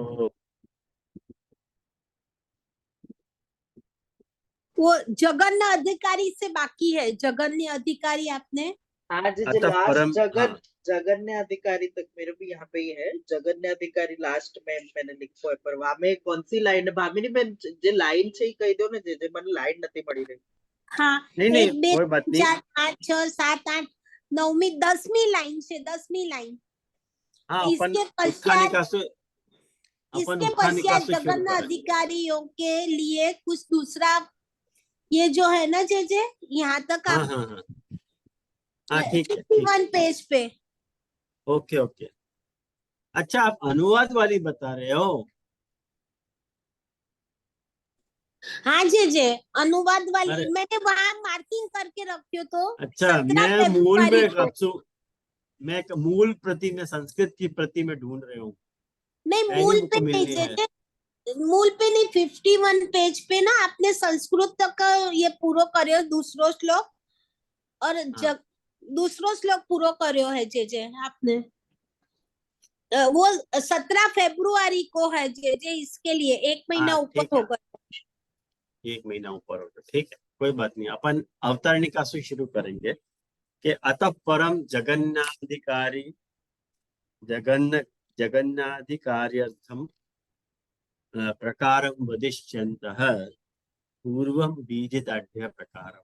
वो जगन्य अधिकारी से बाकी है, जगन्य अधिकारी आपने। आज जो अतः लास्ट परम, हाँ जगन्य अधिकारी तक मेरे भी यहाँ पे ही है। जगन्य अधिकारी लास्ट में मैंने लिखो है, पर वहां में कौन सी लाइन है भामिनी बेन? जे लाइन છે ઈ કહી દો ને, જે મને लाइन નથી મળી રહી। हाँ, नहीं नहीं 1 2 कोई बात 3 नहीं। 4 5 6 7 8 9वीं 10वीं लाइन से 10वीं लाइन। हाँ अपन इसके उत्थानी पश्चात का से अपन इसके उत्थानी का पश्चात से शुरू जगन्य करेंगे। अधिकारियों के लिए कुछ दूसरा, ये जो है ना जे जे, यहाँ तक हाँ आप हाँ हाँ हाँ ठीक है ठीक 51 पेज पे। है। Okay okay. अच्छा आप अनुवाद वाली बता रहे हो। हाँ जे जे, अनुवाद वाली अरे मैंने वहां मार्किंग करके रखी हो, तो अच्छा 17 मैं मूल फरवरी में को। मैं एक मूल प्रति में संस्कृत की प्रति में ढूंढ रही हूँ। नहीं, नहीं मूल पे मुझको नहीं मिलनी जे है। जे, मूल पे नहीं, 51 पेज पे ना आपने संस्कृत तक का ये पूरा करियो दूसरो श्लोक, और हाँ जग दूसरो श्लोक पूरा करियो है जे जे आपने। वो 17 फरवरी को है जे जे, इसके लिए 1 महीना हाँ ऊपर ठीक हो है। गया। 1 महीना ऊपर हो गया ठीक है कोई बात नहीं। अपन अवतरणिका से शुरू करेंगे कि अतः परम जगन्नाधिकारी जगन्न जगन्नाधिकार्यर्थम प्रकारं वदिष्यन्तः पूर्वं बीजदाढ्य प्रकारम।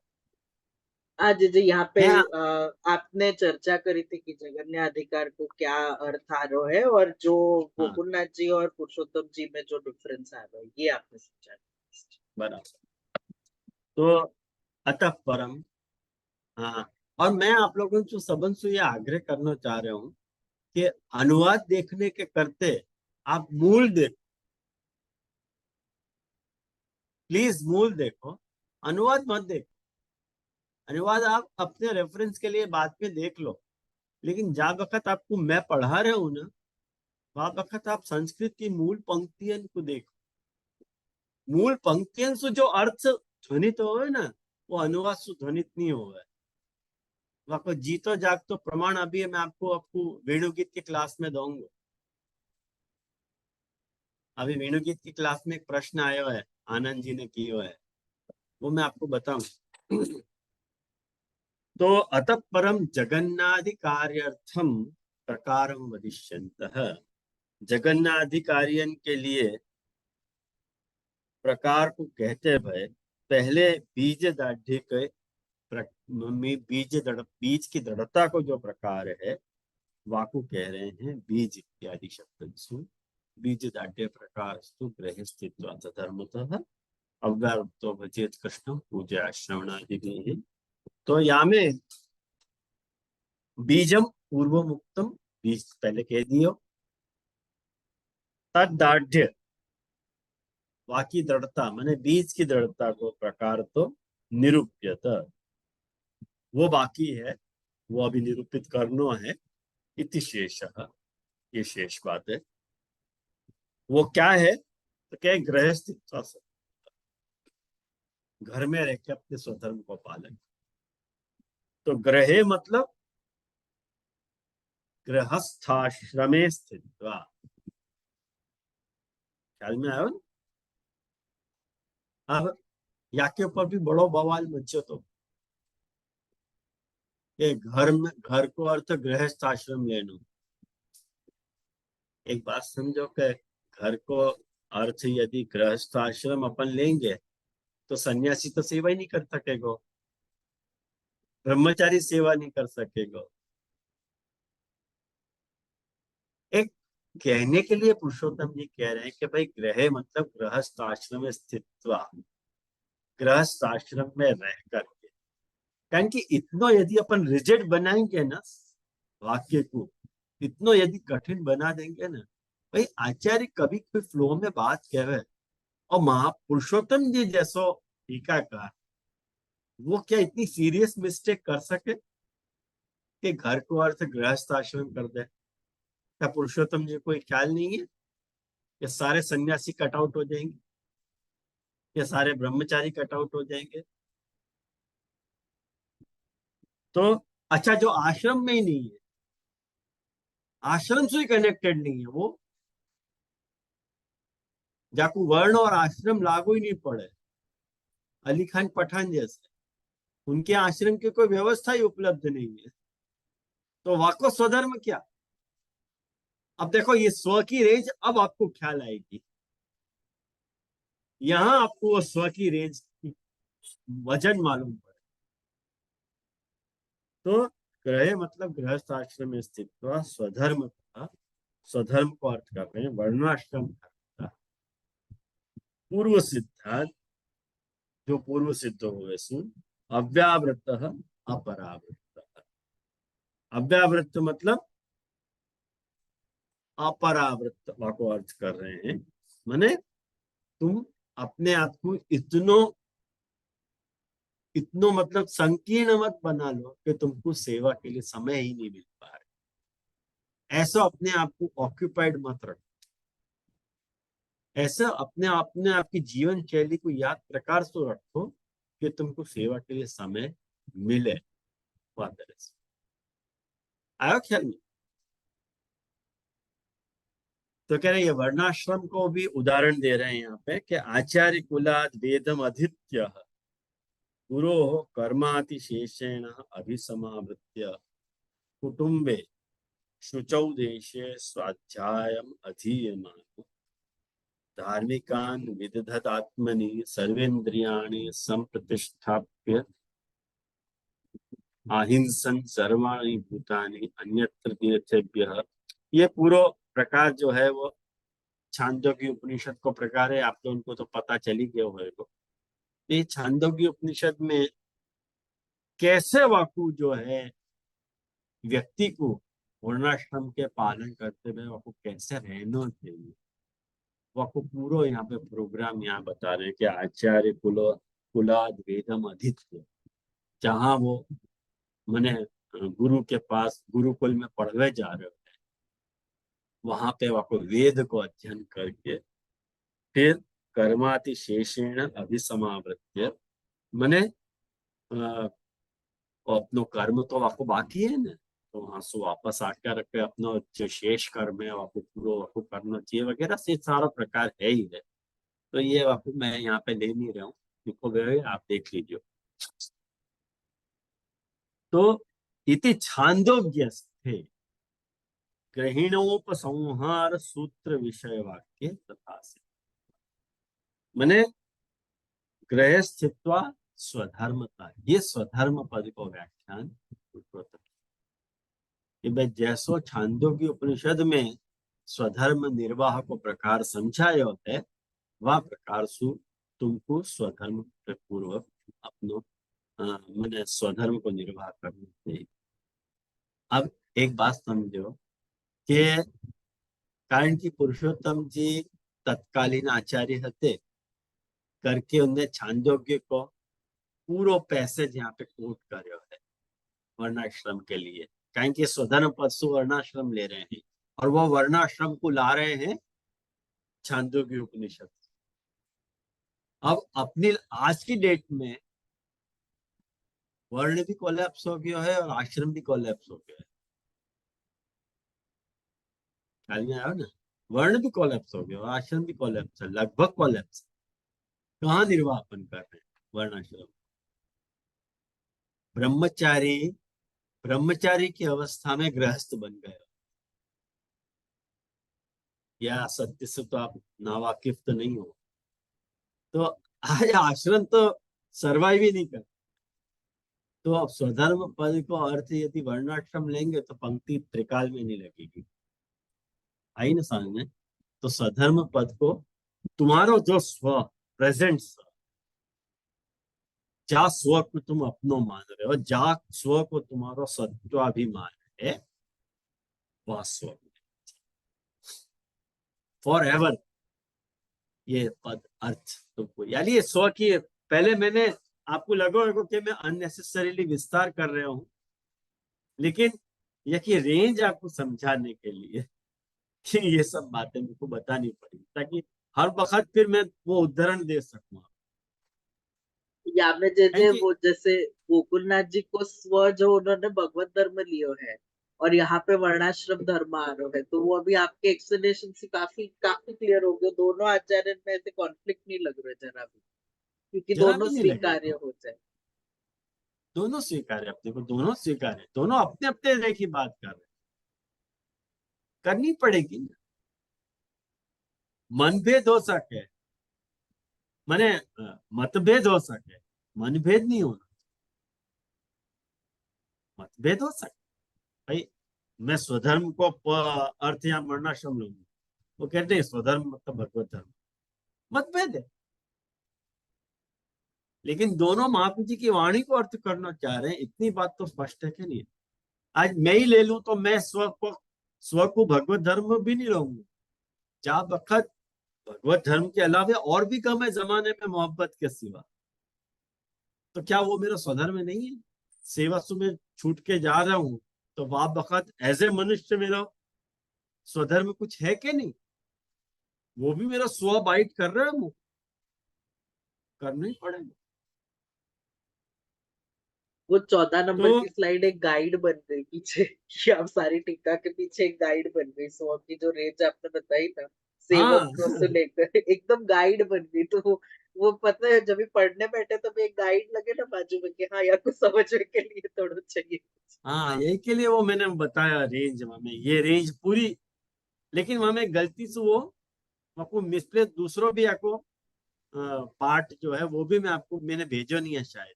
आज जो यहाँ पे मैं आपने चर्चा करी थी कि जगन्य अधिकार को क्या अर्थ आ रहा है, और जो हाँ गोकुलनाथ जी और पुरुषोत्तम जी में जो डिफरेंस आ रहा है, ये आपने समझा। बराबर। तो अतः परम, हाँ। और मैं आप लोगों से सबन से ये आग्रह करना चाह रहा हूँ कि अनुवाद देखने के करते आप मूल देखो, प्लीज मूल देखो, अनुवाद मत देखो। अनुवाद आप अपने रेफरेंस के लिए बाद में देख लो, लेकिन जा वक्त आपको मैं पढ़ा रहा हूँ ना, वह वक्त आप संस्कृत की मूल पंक्तियों को देखो। मूल पंक्तियों से जो अर्थ ध्वनित हो ना, वो अनुवाद से ध्वनित नहीं हो। आपको जीतो जागतो प्रमाण अभी मैं आपको वेणुगीत की क्लास में दूंगा। अभी वेणुगीत की क्लास में एक प्रश्न आया है, आनंद जी ने किया है, वो मैं आपको बताऊं। तो अतः परम जगन्नाधिकार्यर्थम प्रकारम वदिष्यन्तः। जगन्नाधिकारियन के लिए प्रकार को कहते हुए पहले बीज दाढ़ी के बीज की दृढ़ता को जो प्रकार है वाकु कह रहे हैं बीज इत्यादि शब्द से। बीज दाढ़्य प्रकार ग्रह स्थित्वा धर्मतः अव्याप्तो भजेत कृष्णम पूजा श्रवणादि। तो यहाँ में बीजम पूर्व मुक्तम, बीज पहले कह दियो, तद दाढ़्य वाकी दृढ़ता माने बीज की दृढ़ता को प्रकार तो निरूप्यत, वो बाकी है, वो अभी निरूपित करना है। इति शेष, ये शेष बात है। वो क्या है तो क्या गृहस्थ, घर में रह के अपने स्वधर्म को पालन। तो ग्रहे मतलब गृहस्थाश्रमे स्थित, ख्याल में आयो। अब या के ऊपर भी बड़ो बवाल मचो तो ये घर में, घर को अर्थ गृहस्थ आश्रम लेना। एक बात समझो कि घर को अर्थ यदि गृहस्थ आश्रम अपन लेंगे तो सन्यासी तो सेवा ही नहीं कर सकेगा, ब्रह्मचारी सेवा नहीं कर सकेगा। एक कहने के लिए पुरुषोत्तम जी कह रहे हैं कि भाई ग्रह मतलब गृहस्थ आश्रम में स्थित, गृहस्थ आश्रम में रह करके, कारण कि इतनो यदि अपन रिजिड बनाएंगे ना वाक्य को, इतनो यदि कठिन बना देंगे ना, भाई आचार्य कभी कोई फ्लो में बात कहे और महापुरुषोत्तम जी जैसो टीकाकार, वो क्या इतनी सीरियस मिस्टेक कर सके कि घर को अर्थ गृहस्थ आश्रम कर दे? क्या पुरुषोत्तम जी कोई ख्याल नहीं है कि सारे सन्यासी कट आउट हो जाएंगे या सारे ब्रह्मचारी कट आउट हो जाएंगे? तो अच्छा, जो आश्रम में ही नहीं है, आश्रम से ही कनेक्टेड नहीं है वो, जाको वर्ण और आश्रम लागू ही नहीं पड़े, अली खान पठान जैसे, उनके आश्रम की कोई व्यवस्था ही उपलब्ध नहीं है, तो वाको स्वधर्म क्या? अब देखो ये स्व की रेंज अब आपको ख्याल आएगी, यहां आपको वो स्व की रेंज की वजन मालूम पड़े। तो ग्रह मतलब गृहस्थ आश्रम में स्थित हुआ, स्वधर्म था, स्वधर्म को अर्थ कर रहे हैं वर्णाश्रम था। पूर्व सिद्धांत, जो पूर्व सिद्ध हुए सुन, अव्यावृत अपरावृत। अव्यावृत मतलब अपरावृत को अर्थ कर रहे हैं, माने तुम अपने आप को इतनो इतनो मतलब संकीर्ण मत बना लो कि तुमको सेवा के लिए समय ही नहीं मिल पा रहा। ऐसा अपने आप को ऑक्यूपाइड मत रखो, ऐसा अपने आपकी जीवन शैली को याद प्रकार से रखो कि तुमको सेवा के लिए समय मिले। आया ख्याल में? तो कह रहे ये वर्णाश्रम को भी उदाहरण दे रहे हैं यहाँ पे कि आचार्य कुलाद वेदम अधीत्य गुरो कर्मातिशेषेण अभिसमावृत्य कुटुंबे शुचौ देशे स्वाध्यायम अधीयमान धार्मिकान् विदधतात्मनि सर्वेन्द्रियाणि संप्रतिष्ठाप्य अहिंसन सर्वाणि भूतानि अन्यत्र तीर्थेभ्यः। ये पूरा प्रकार जो है वो छांदोग्य उपनिषद को प्रकार है, आप लोगों को तो पता चल ही गया होगा। ये छांदोग्य उपनिषद में कैसे वाकु जो है व्यक्ति को वर्णाश्रम के पालन करते हुए वाकु कैसे रहना चाहिए, वाकु पूरा यहाँ पे प्रोग्राम यहाँ बता रहे हैं कि आचार्य कुलाद वेदम अधीत्य, जहाँ वो मने गुरु के पास गुरुकुल में पढ़वे जा रहे होते हैं, वहां पे वाकु वेद को अध्ययन करके फिर कर्मातिशेषेण अभिसमावृत्य, मने अपनो कर्म तो आपको बाकी है ना, तो वहां से वापस आकर रखे अपना जो शेष कर्म है आपको पूरा आपको करना चाहिए वगैरह से सारा प्रकार है ही है। तो ये आपको मैं यहाँ पे ले नहीं रहा हूँ, लिखो गए आप देख लीजिए। तो इति छांदोग्यस्थे ग्रहिणोपसंहार सूत्र विषय वाक्य तथा से, मैंने ग्रह स्थित्वा स्वधर्मता, ये स्वधर्म पद को व्याख्यान कि भाई जैसो छांदोग्य उपनिषद में स्वधर्म निर्वाह को प्रकार समझाया होता है, वह प्रकार से तुमको स्वधर्म पूर्वक अपनो मैंने स्वधर्म को निर्वाह करना चाहिए। अब एक बात समझो कि कारण कि पुरुषोत्तम जी तत्कालीन आचार्य थे करके उन्हें छांदोग्य को पूरा पैसेज यहाँ पे कोट करे है वर्णाश्रम के लिए, कारण कि स्वधर्म पद से वर्णाश्रम ले रहे हैं और वो वर्णाश्रम को ला रहे हैं छांदोग्य उपनिषद। अब अपनी आज की डेट में वर्ण भी कोलैप्स हो गया है और आश्रम भी कोलैप्स हो गया है, ख्याल में आया ना? वर्ण भी कोलैप्स हो गया और आश्रम भी कोलैप्स है, लगभग कोलैप्स। कहाँ निर्वापन कर रहे हैं वर्णाश्रम? ब्रह्मचारी ब्रह्मचारी की अवस्था में गृहस्थ बन गए, या सत्य से तो आप नावाकिफ तो नहीं हो, तो आज आश्रम तो सर्वाइव ही नहीं कर। तो अब स्वधर्म पद को अर्थ यदि वर्णाश्रम लेंगे तो पंक्ति त्रिकाल में नहीं लगेगी, आई ना समझ में? तो स्वधर्म पद को तुम्हारा जो स्व प्रेजेंट जा स्व को तुम अपनो मान रहे हो, जा स्व को तुम्हारो सत्वाभिमान है, वह स्व फॉर एवर, ये पद अर्थ तुमको, यानी ये स्व की, पहले मैंने आपको लगा होगा कि मैं अननेसेसरीली विस्तार कर रहा हूं, लेकिन ये रेंज आपको समझाने के लिए कि ये सब बातें मुझको बतानी पड़ी, ताकि हर वक्त फिर मैं वो उदाहरण दे सकूं। या में जे कि वो जैसे गोकुलनाथ जी को स्व जो उन्होंने भगवत धर्म लियो है और यहाँ पे वर्णाश्रम धर्म आ रहा है, तो वो अभी आपके एक्सप्लेनेशन से काफी काफी क्लियर हो गया। दोनों आचार्य में ऐसे कॉन्फ्लिक्ट नहीं लग रहा है जरा भी, क्योंकि जरा दोनों भी नहीं स्वीकार्य लगेगा, हो जाए। दोनों स्वीकार है, अपने को दोनों स्वीकार है, दोनों अपने अपने तरह की बात कर रहे हैं, करनी पड़ेगी ना। मनभेद हो सके, माने मतभेद हो सके, मनभेद नहीं होना, मतभेद हो सके। भाई मैं स्वधर्म को अर्थ या वर्णाश्रम लूंगी, वो कहते हैं स्वधर्म मतलब भगवत धर्म, मतभेद है, लेकिन दोनों महाप्रभु जी की वाणी को अर्थ करना चाह रहे हैं, इतनी बात तो स्पष्ट है कि नहीं। आज मैं ही ले लूं तो मैं स्व को भगवत धर्म भी नहीं रहूंगा, जहां वक्त भगवत धर्म के अलावा और भी कम है जमाने में मोहब्बत के सिवा, तो क्या वो मेरा स्वधर्म नहीं है? सेवा में छूट के जा रहा हूं, तो वह वक्त एज ए मनुष्य मेरा स्वधर्म कुछ है कि नहीं? वो भी मेरा स्व बाइट कर रहा है, वो करना ही पड़ेगा। वो 14 नंबर तो की स्लाइड एक गाइड बन गई पीछे कि आप सारी टीका के पीछे एक गाइड बन गई। स्व की जो रेंज आपने बताई ना, हाँ सेवक से लेकर एकदम गाइड बन गई। तो वो पता है, जब भी पढ़ने बैठे तो एक गाइड लगे ना बाजू में कि हाँ यार कुछ समझने के लिए थोड़ा चाहिए। हाँ, यही के लिए वो मैंने बताया रेंज में, ये रेंज पूरी, लेकिन वहां में गलती से वो आपको मिसप्लेस दूसरों भी आपको पार्ट जो है वो भी मैं आपको मैंने भेजो नहीं है शायद,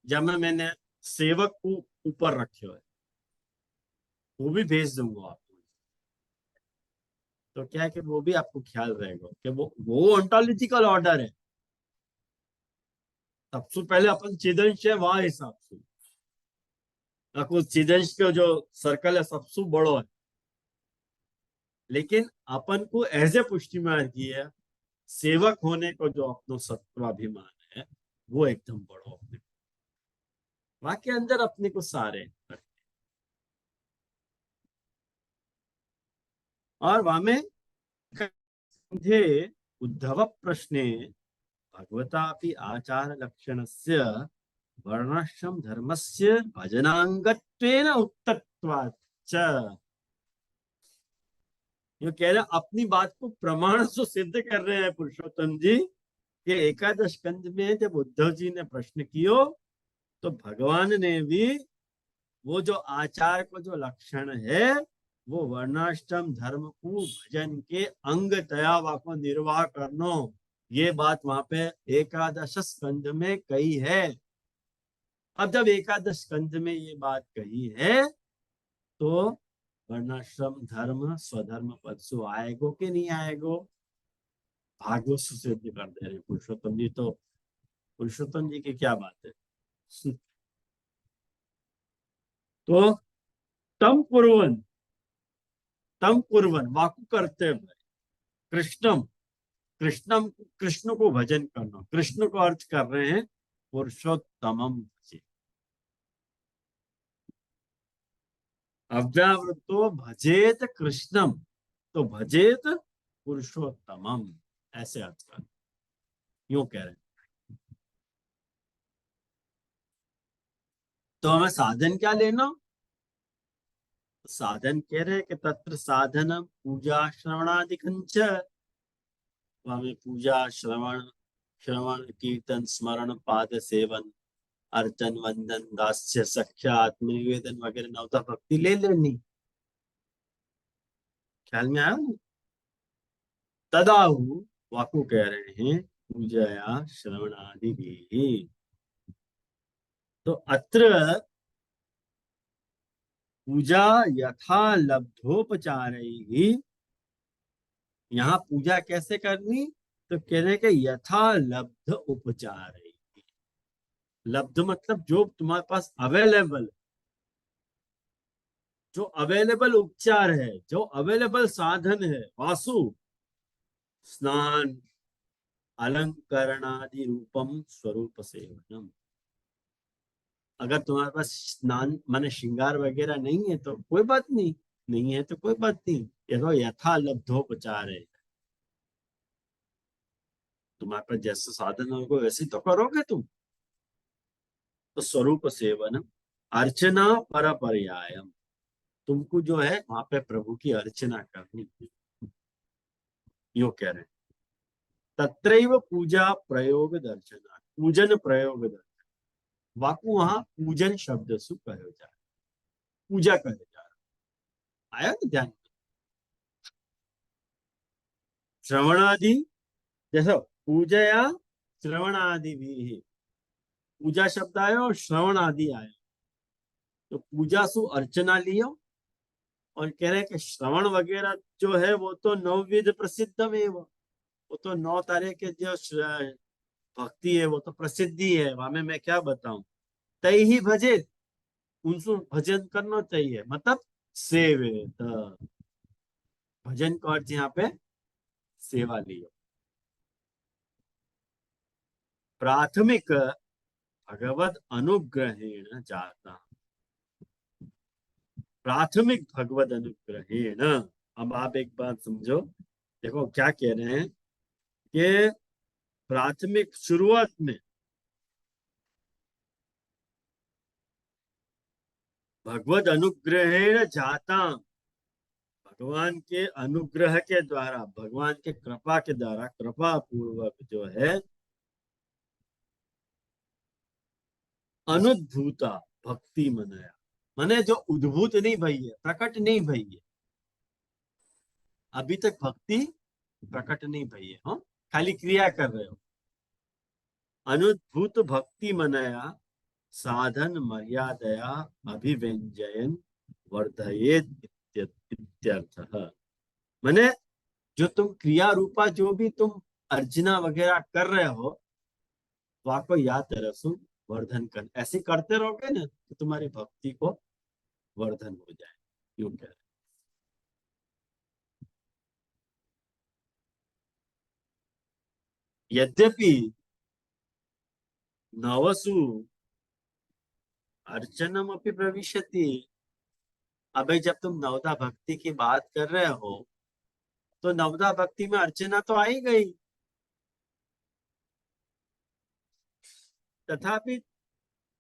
जब मैंने सेवक को ऊपर रखे हुए, वो भी भेज दूंगा आपको। तो क्या है कि वो भी आपको ख्याल रहेगा कि वो ओंटोलॉजिकल ऑर्डर है। सबसे पहले अपन चिदंश है वहां हिसाब से, आपको चिदंश का जो सर्कल है सबसे बड़ो है, लेकिन अपन को एज ए पुष्टि मार की है, सेवक होने को जो अपनो सत्वाभिमान है वो एकदम बड़ो अपने, वहां के अंदर अपने को सारे, और वहां में उद्धव प्रश्ने भगवतापि आचार लक्षणस्य वर्णाश्रम धर्मस्य भजनांगत्वेन उक्तत्वाच्च। ये कह रहे अपनी बात को प्रमाण से सिद्ध कर रहे हैं पुरुषोत्तम जी कि एकादश स्कंद में जब उद्धव जी ने प्रश्न कियो, तो भगवान ने भी वो जो आचार को जो लक्षण है, वो वर्णाश्रम धर्म को भजन के अंग तया को निर्वाह करनो, ये बात वहां पे एकादश स्कंद में कही है। अब जब एकादश स्कंद में ये बात कही है, तो वर्णाश्रम धर्म स्वधर्म पद सु आएगो कि नहीं आएगो? भागवत से सिद्ध कर दे रहे पुरुषोत्तम जी। तो पुरुषोत्तम जी की क्या बात है। तो तम कुर्वन, तम कुर्वन वाकु करते हुए, कृष्णम, कृष्णम, कृष्ण को भजन करना, कृष्ण को अर्थ कर रहे हैं पुरुषोत्तमम भजे, अव्यावृतो भजेत कृष्णम, तो भजेत पुरुषोत्तमम, ऐसे अर्थ कर, यूं कह रहे हैं। तो हमें साधन क्या लेना? साधन कह रहे हैं कि तत्र साधन पूजा श्रवणादिकंच, हमें पूजा श्रवण, श्रवण कीर्तन स्मरण पाद सेवन अर्चन वंदन दास्य सख्य आत्मनिवेदन वगैरह नवता भक्ति ले लेनी। ख्याल में आया ना? तदाहु वाकु कह रहे हैं पूजया श्रवण आदि भी। तो अत्र पूजा यथा लब्धोपचार ही, यहाँ पूजा कैसे करनी? तो कह रहे हैं कि यथा लब्ध उपचार, लब्ध मतलब जो तुम्हारे पास अवेलेबल, जो अवेलेबल उपचार है, जो अवेलेबल साधन है, वासु, स्नान, अलंकरणादि रूपम स्वरूप सेवनम। अगर तुम्हारे पास स्नान माने श्रृंगार वगैरह नहीं है तो कोई बात नहीं, नहीं है तो कोई बात नहीं, ये तो यथा लब्धोपचार है। तुम्हारे पास जैसे साधन होगा वैसे तो करोगे तुम। तो स्वरूप सेवन, अर्चना पर पर्यायम, तुमको जो है वहां पे प्रभु की अर्चना करनी, यो कह रहे हैं। तत्रैव पूजा प्रयोग दर्शना, पूजन प्रयोग दर्शन, वाकु वहां पूजन शब्द से कहे जा रहा, पूजा कहे जा रहा, आया ना ध्यान। श्रवणादि, जैसा पूजया श्रवणादि भी, पूजा शब्द आयो और श्रवण आदि आयो, तो पूजा सु अर्चना लियो, और कह रहे हैं कि श्रवण वगैरह जो है वो तो नवविध प्रसिद्धम है, वो तो 9 तरह के जो भक्ति है वो तो प्रसिद्धि है, वहां में मैं क्या बताऊं। तय ही भजे, उनसे भजन करना चाहिए, मतलब सेवे, भजन का अर्थ यहाँ पे सेवा लियो। प्राथमिक भगवत अनुग्रहेण जाता, प्राथमिक भगवत अनुग्रहेण। अब आप एक बात समझो, देखो क्या कह रहे हैं कि प्राथमिक शुरुआत में भगवत अनुग्रहेण जाता, भगवान के अनुग्रह के द्वारा, भगवान के कृपा के द्वारा, कृपा पूर्वक जो है अनुद्भूता भक्ति मनाया, माने जो उद्भूत नहीं भई है, प्रकट नहीं भई है, अभी तक भक्ति प्रकट नहीं भई है, हाँ खाली क्रिया कर रहे हो। अनुद्भूत भक्ति मनाया साधन मर्यादया अभिव्यंजयन वर्धयेत इत्यर्थः। माने जो तुम क्रिया रूपा जो भी तुम अर्चना वगैरह कर रहे हो, वाको याद रसु वर्धन कर, ऐसे करते रहोगे ना तो तुम्हारी भक्ति को वर्धन हो जाए, यूं कह रहे। यद्यपि नवसु अर्चनम अपनी प्रविशति, अबे जब तुम नवदा भक्ति की बात कर रहे हो तो नवदा भक्ति में अर्चना तो आई गई, तथापि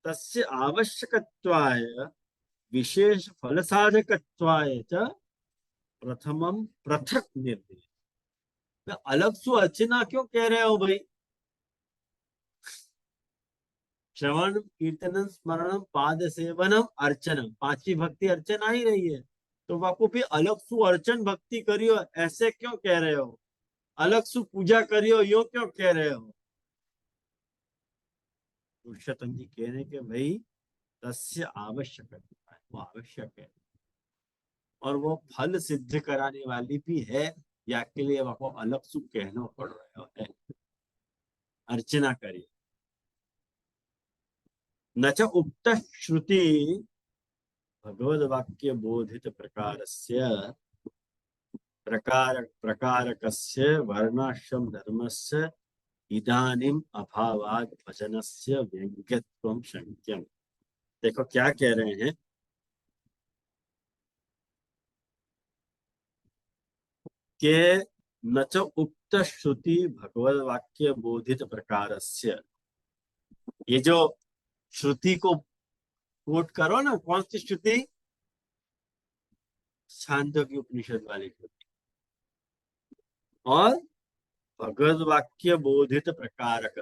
तस्य आवश्यकत्वाय विशेष फल साधकत्वाय च प्रथमम पृथक निर्देश। अलग सु अर्चना क्यों कह रहे हो भाई? श्रवण कीर्तन स्मरण पाद सेवनम अर्चनम, पांचवी भक्ति अर्चना ही रही है, तो वाको भी अलग सु अर्चन भक्ति करियो ऐसे क्यों कह रहे हो? अलग सु पूजा करियो यो क्यों कह रहे हो? पुरुषोत्तम जी कह रहे कि भाई तस्य आवश्यक है, वो आवश्यक है, और वो फल सिद्ध कराने वाली भी है, या के लिए वो अलग सु कहना पड़ रहा है, अर्चना करिए। न च उक्त श्रुति भगवद वाक्य बोधित प्रकारस्य प्रकारकस्य वर्णाश्रम धर्मस्य इदानीम अभावात् भजनस्य व्यंग्यत्वं शक्यम। देखो क्या कह रहे हैं कि न च उक्त श्रुति भगवद वाक्य बोधित प्रकारस्य, ये जो श्रुति को कोट करो ना, कौन सी श्रुति? छांदोग्य उपनिषद वाली श्रुति, और भगवद वाक्य बोधित प्रकारक,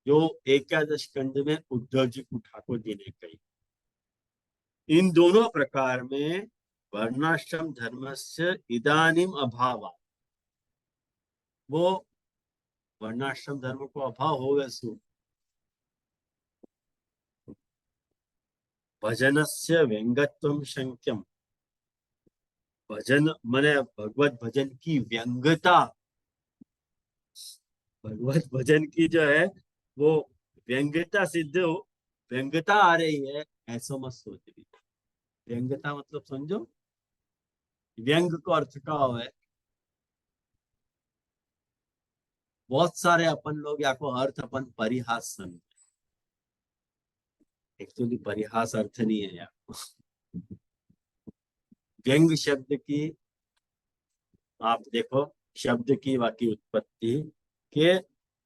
जो एकादश स्कंद में उद्धव जी को ठाकुर जी ने कही, इन दोनों प्रकार में वर्णाश्रम धर्म से इदानीम अभाव, वो वर्णाश्रम धर्म को अभाव हो वैसु भजनस्य व्यंगत्वम शंक्यम, भजन माने भगवत भजन की व्यंगता, भगवत भजन की जो है वो व्यंग्यता सिद्ध हो, व्यंग्यता आ रही है ऐसा मत सोच रही। व्यंग्यता मतलब समझो, व्यंग को अर्थ का है बहुत सारे अपन लोग या को अर्थ अपन परिहास समझे। एक्चुअली परिहास अर्थ नहीं है यार। व्यंग शब्द की आप देखो, शब्द की वाक्य उत्पत्ति के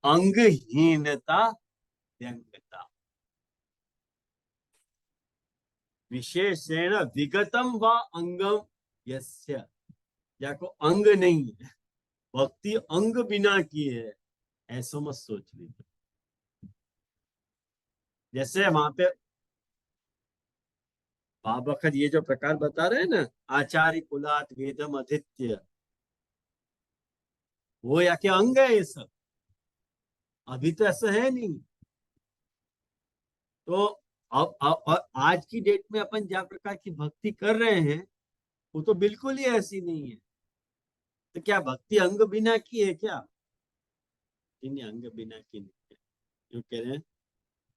अंगहीनता व्यंग्यता, विशेषण विगतम व अंगम यस्य, या को अंग नहीं है, भक्ति अंग बिना की है ऐसा मत सोच लीजिए। जैसे वहां पे बाबखत ये जो प्रकार बता रहे हैं ना, आचार्य कुलात वेदम अधीत्य, वो या के अंग है ये सब, अभी तो ऐसा है नहीं। तो अब आज की डेट में अपन ज्या प्रकार की भक्ति कर रहे हैं वो तो बिल्कुल ही ऐसी नहीं है। तो क्या भक्ति अंग बिना की है क्या? नहीं, अंग बिना की नहीं है। क्यों कह रहे हैं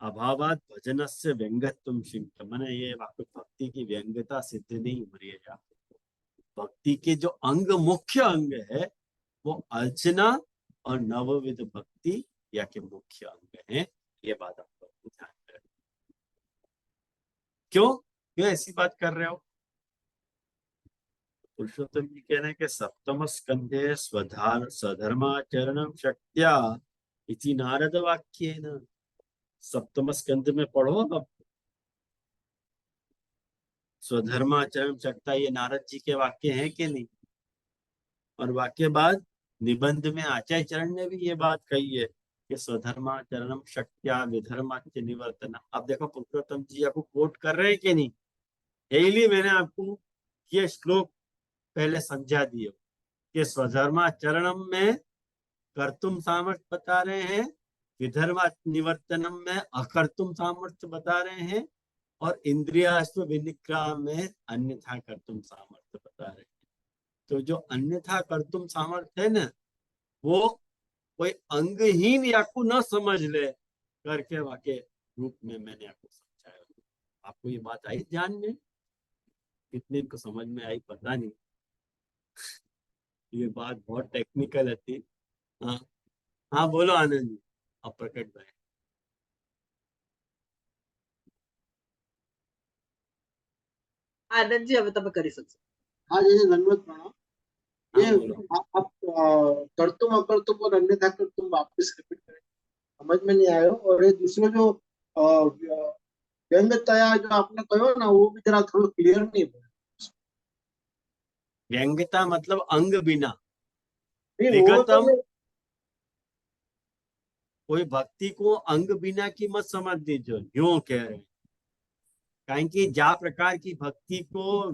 अभावात भजन से व्यंगत्व शिंक, मैंने ये वाक्य भक्ति की व्यंग्यता सिद्ध नहीं हो रही है यहाँ। भक्ति के जो अंग, मुख्य अंग है वो अर्चना और नवविध भक्ति या के मुख्य अंग है। ये बात आपको ध्यान रखना। क्यों क्यों ऐसी बात कर रहे हो? पुरुषोत्तम जी कह रहे हैं कि सप्तम स्कंधे स्वधर्माचरण शक्त्या इति नारद वाक्य न। सप्तम स्कंध में पढ़ो अब, स्वधर्माचरण शक्ता, ये नारद जी के वाक्य हैं कि नहीं? और वाक्य बाद निबंध में आचार्य चरण ने भी ये बात कही है कि स्वधर्माचरणम शक्त्या विधर्माच्य निवर्तन। अब देखो पुरुषोत्तम जी आपको कोट कर रहे हैं कि नहीं? यही मैंने आपको ये श्लोक पहले समझा दिए कि स्वधर्माचरणम में कर्तुम सामर्थ्य बता रहे हैं, विधर्मा निवर्तनम में अकर्तुम सामर्थ्य बता रहे हैं, और इंद्रियाश्व विनिग्रह में अन्यथा कर्तुम सामर्थ्य बता रहे हैं। तो जो अन्यथा कर्तुम सामर्थ्य है ना, वो कोई अंगहीन या को न समझ ले करके वाक्य रूप में मैंने आपको समझाया। आपको ये बात आई ध्यान में? कितने को समझ में आई पता नहीं, ये बात बहुत टेक्निकल थी। हाँ हाँ, बोलो आनंद जी, अब प्रकट भाई। आनंद जी, હવે તમે કરી શકશો। हाँ जैसे धन्यवाद प्रणाम। हाँ ये बोलो। आप कर्तुम अकर्तुम और अन्यथा कर्तुम वापस रिपीट करें, समझ में नहीं आया। और ये दूसरा जो व्यंग्यतया जो आपने कहो ना, वो भी जरा थोड़ा क्लियर नहीं हुआ। व्यंग्यता मतलब अंग बिना, नहीं वो तो विगतम, मैं, कोई भक्ति को अंग बिना की मत समझ दीजिए, यूं कह रहे हैं। कारण कि जा प्रकार की भक्ति को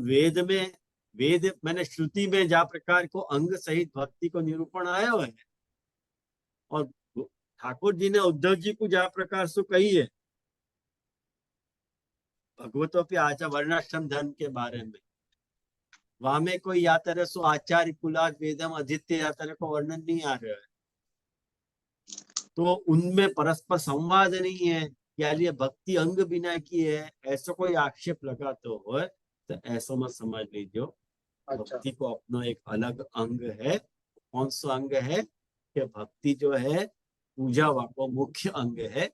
वेद मैंने श्रुति में जा प्रकार को अंग सहित भक्ति को निरूपण आया हुआ है, और ठाकुर जी ने उद्धव जी को जा प्रकार से कही है भगवतों पे आचा वर्णाश्रम धर्म के बारे में। वहां में कोई या तरह सो आचार्य कुलात वेदम आदित्य या तरह को वर्णन नहीं आ रहा है। तो उनमें परस्पर संवाद नहीं है, या लिए भक्ति अंग बिना की है, ऐसा कोई आक्षेप लगा तो ऐसा मत समझ लीजिए। अच्छा भक्ति को अपना एक अलग अंग है। कौन सा अंग है? कि भक्ति जो है पूजा वाको मुख्य अंग है,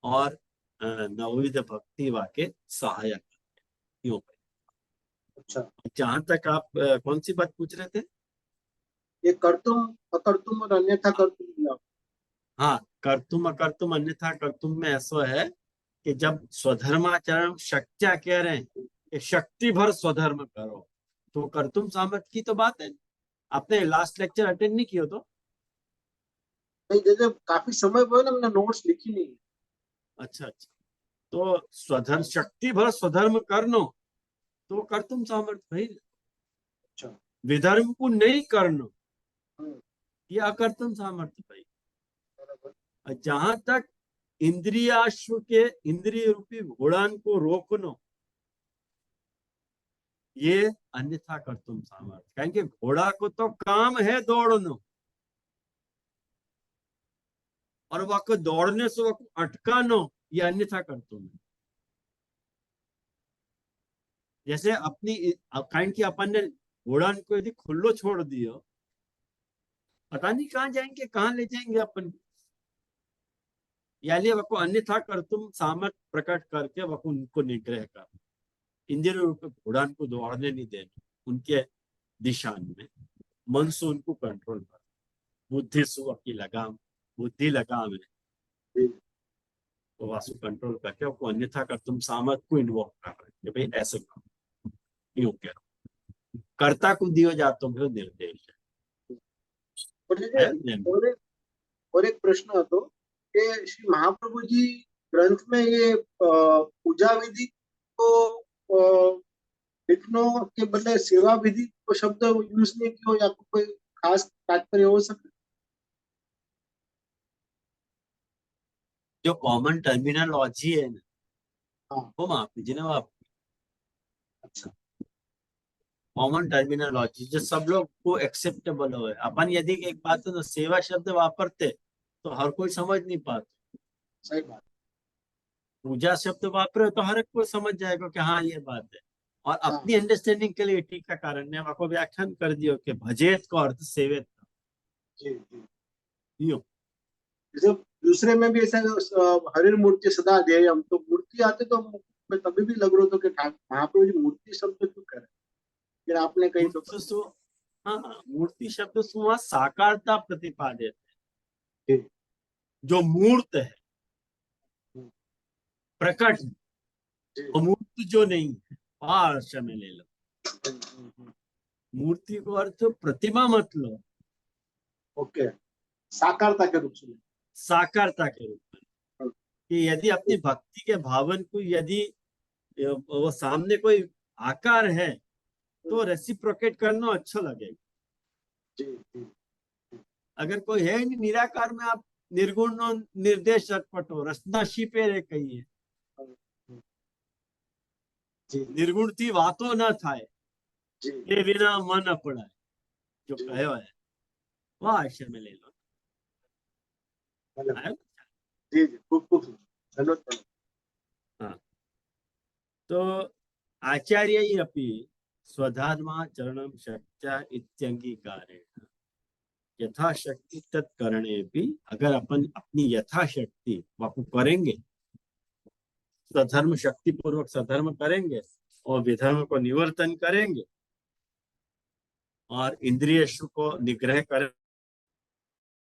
और नवविध भक्ति वाके सहायक क्यों। अच्छा, जहां तक आप कौन सी बात पूछ रहे थे? ये कर्तुम अकर्तुम और अन्यथा कर्तुम दिया। हाँ, कर्तुम अकर्तुम अन्यथा कर्तुम में ऐसा है कि जब स्वधर्माचरण शक्त्या कह रहे हैं कि शक्ति भर स्वधर्म करो, तो कर्तुम सामर्थ्य की तो बात है। आपने लास्ट लेक्चर अटेंड नहीं किया तो? नहीं जैसे काफी समय हुआ ना, मैंने नोट्स लिखी नहीं है। अच्छा अच्छा, तो स्वधर्म शक्ति भर स्वधर्म करनो तो कर्तुम सामर्थ्य भाई। अच्छा विधर्म को नहीं करनो हम्म, ये अकर्तुम सामर्थ्य भाई। बराबर। और जहां तक इंद्रियाश्व के इंद्रिय रूपी घोड़ान को रोकनो, ये अन्यथा कर्तुम सामर्थ्य। कारण कि घोड़ा को तो काम है दौड़नो, और वह दौड़ने से वह अटकानो ये अन्यथा करतो मैं। जैसे अपनी कारण की अपन ने घोड़ा को यदि खुल्लो छोड़ दियो, पता नहीं कहाँ जाएंगे, कहाँ ले जाएंगे अपन। यानी वह अन्यथा कर तुम सामर्थ प्रकट करके वह उनको निग्रह कर, इंद्रिय रूप घोड़ा को दौड़ने नहीं देना, उनके दिशा में मन से उनको कंट्रोल कर, बुद्धि से की लगाम, बुद्धि लगाम है वो वासु कंट्रोल करके वो अन्यथा कर तुम सामर्थ को इन्वॉल्व कर रहे कि भाई ऐसे करो, यूं करो, कर्ता को दियो जातो भी निर्देश है। और एक प्रश्न હતો કે શ્રી મહાપ્રભુજી ગ્રંથ में ये पूजा विधि को लिखनो के बदले सेवा विधि को शब्द यूज नहीं किया, या कोई खास तात्पर्य हो सकता? जो कॉमन टर्मिनोलॉजी है ना, हाँ, वो माफ कीजिए ना आप, अच्छा, कॉमन टर्मिनोलॉजी जो सब लोग को एक्सेप्टेबल हो। अपन यदि एक बात है तो सेवा शब्द वापरते तो हर कोई समझ नहीं पाता, सही बात। पूजा शब्द वापरे तो हर एक को समझ जाएगा कि हाँ ये बात है। और हाँ, अपनी अंडरस्टैंडिंग के लिए ठीक का कारण ने आपको व्याख्यान कर दियो कि भजेत का अर्थ सेवित जी जी। यूं। जैसे दूसरे में भी ऐसा हरिर मूर्ति सदा ध्येयम, तो मूर्ति आते तो मैं तभी भी लग रहा था कि महाप्रभु जी मूर्ति शब्द क्यों कह रहे हैं, फिर आपने कही तो मूर्ति सु हाँ, मूर्ति शब्द सुहा साकारता प्रतिपादित है, जी जो मूर्त है, हम्म, प्रकट है, जी और मूर्ति जो नहीं है पार्श्व में ले लो। हम्म। मूर्ति को अर्थ प्रतिमा मत लो, ओके, साकारता के रूप से। साकारता के रूप में, कि यदि अपनी भक्ति के भावन को यदि वो सामने कोई आकार है तो रेसिप्रोकेट करना अच्छा लगेगा। जी जी अगर कोई है नहीं निराकार में, आप निर्गुण नो निर्देश पटो रचना शीपे रे कही है, जी निर्गुण थी वातो न थाय जी ये बिना मन अपड़ाए, जो जी, कहो है वह आशय में ले लो। मतलब, आयो? जी जी, खूब खूब धन्यवाद। हाँ, तो आचार्य अपि स्वधर्मा चरणम शक्त्या इत्यंगीकारेण यथाशक्ति तत्करणे भी, अगर अपन अपनी यथाशक्ति वाकु करेंगे, सधर्म शक्ति पूर्वक सधर्म करेंगे और विधर्म को निवर्तन करेंगे और इंद्रिय को निग्रह करें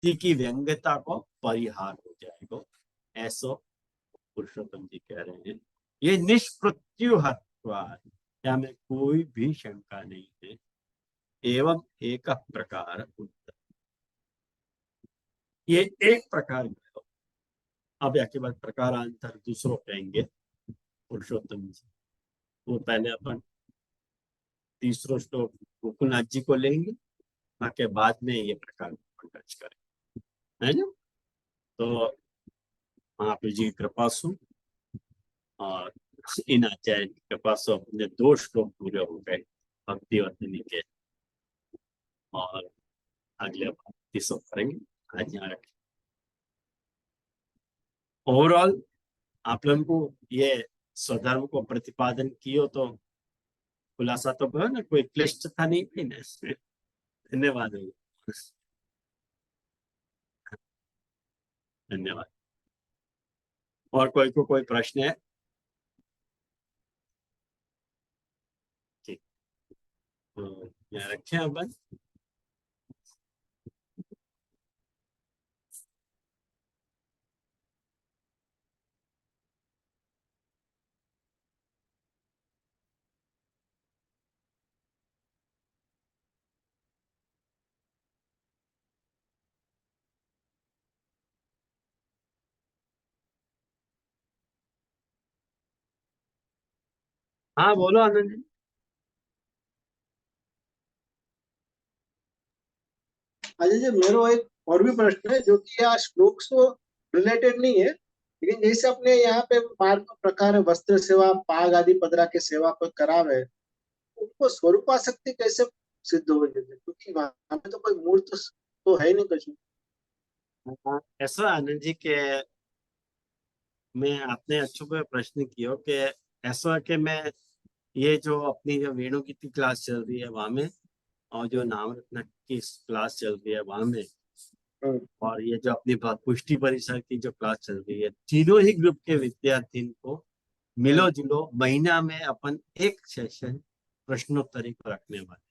की व्यंग्यता को परिहार हो जाएगा, ऐसा पुरुषोत्तम जी कह रहे हैं। ये निष्प्रत्युहत्वाद, क्या में कोई भी शंका नहीं है। एवं एक प्रकार उत्तर, ये एक प्रकार का। अब के बाद प्रकारांतर दूसरों कहेंगे पुरुषोत्तम जी, वो पहले अपन तीसरो श्लोक गोकुलनाथ जी को लेंगे, के बाद में ये प्रकार टच करें, है ना। तो महाप्रभु जी की कृपा से और इन आचार्य की कृपा से अपने 2 श्लोक पूरे हो गए भक्ति वर्तनी के, और अगले बार तीसरा करेंगे। आज यहाँ रखें। ओवरऑल आप लोगों को ये स्वधर्म को प्रतिपादन कियो तो खुलासा तो करो ना, कोई क्लिष्ट था नहीं भी ना इसमें। धन्यवाद, धन्यवाद। और कोई को कोई प्रश्न है? ठीक, तो यहाँ रखें अपन। हाँ बोलो आनंद जी। अजय जी, मेरा एक और भी प्रश्न है जो कि यहाँ श्लोक से रिलेटेड नहीं है, लेकिन जैसे अपने यहाँ पे मार्ग प्रकार वस्त्र सेवा पाग आदि पदरा के सेवा को करावे, उनको स्वरूपासक्ति कैसे सिद्ध हो जाए, क्योंकि वहां पे तो कोई मूर्त तो है नहीं कुछ। ऐसा आनंद जी के मैं आपने अच्छे पे प्रश्न किया कि ऐसा कि मैं ये जो अपनी जो वेणु की क्लास चल रही है वहां में और जो नाम रत्न की क्लास चल रही है वहां में हम्म, और ये जो अपनी पुष्टि परिसर की जो क्लास चल रही है तीनों ही ग्रुप के विद्यार्थी को मिलो जुलो महीना में अपन एक सेशन प्रश्नोत्तरी को रखने वाले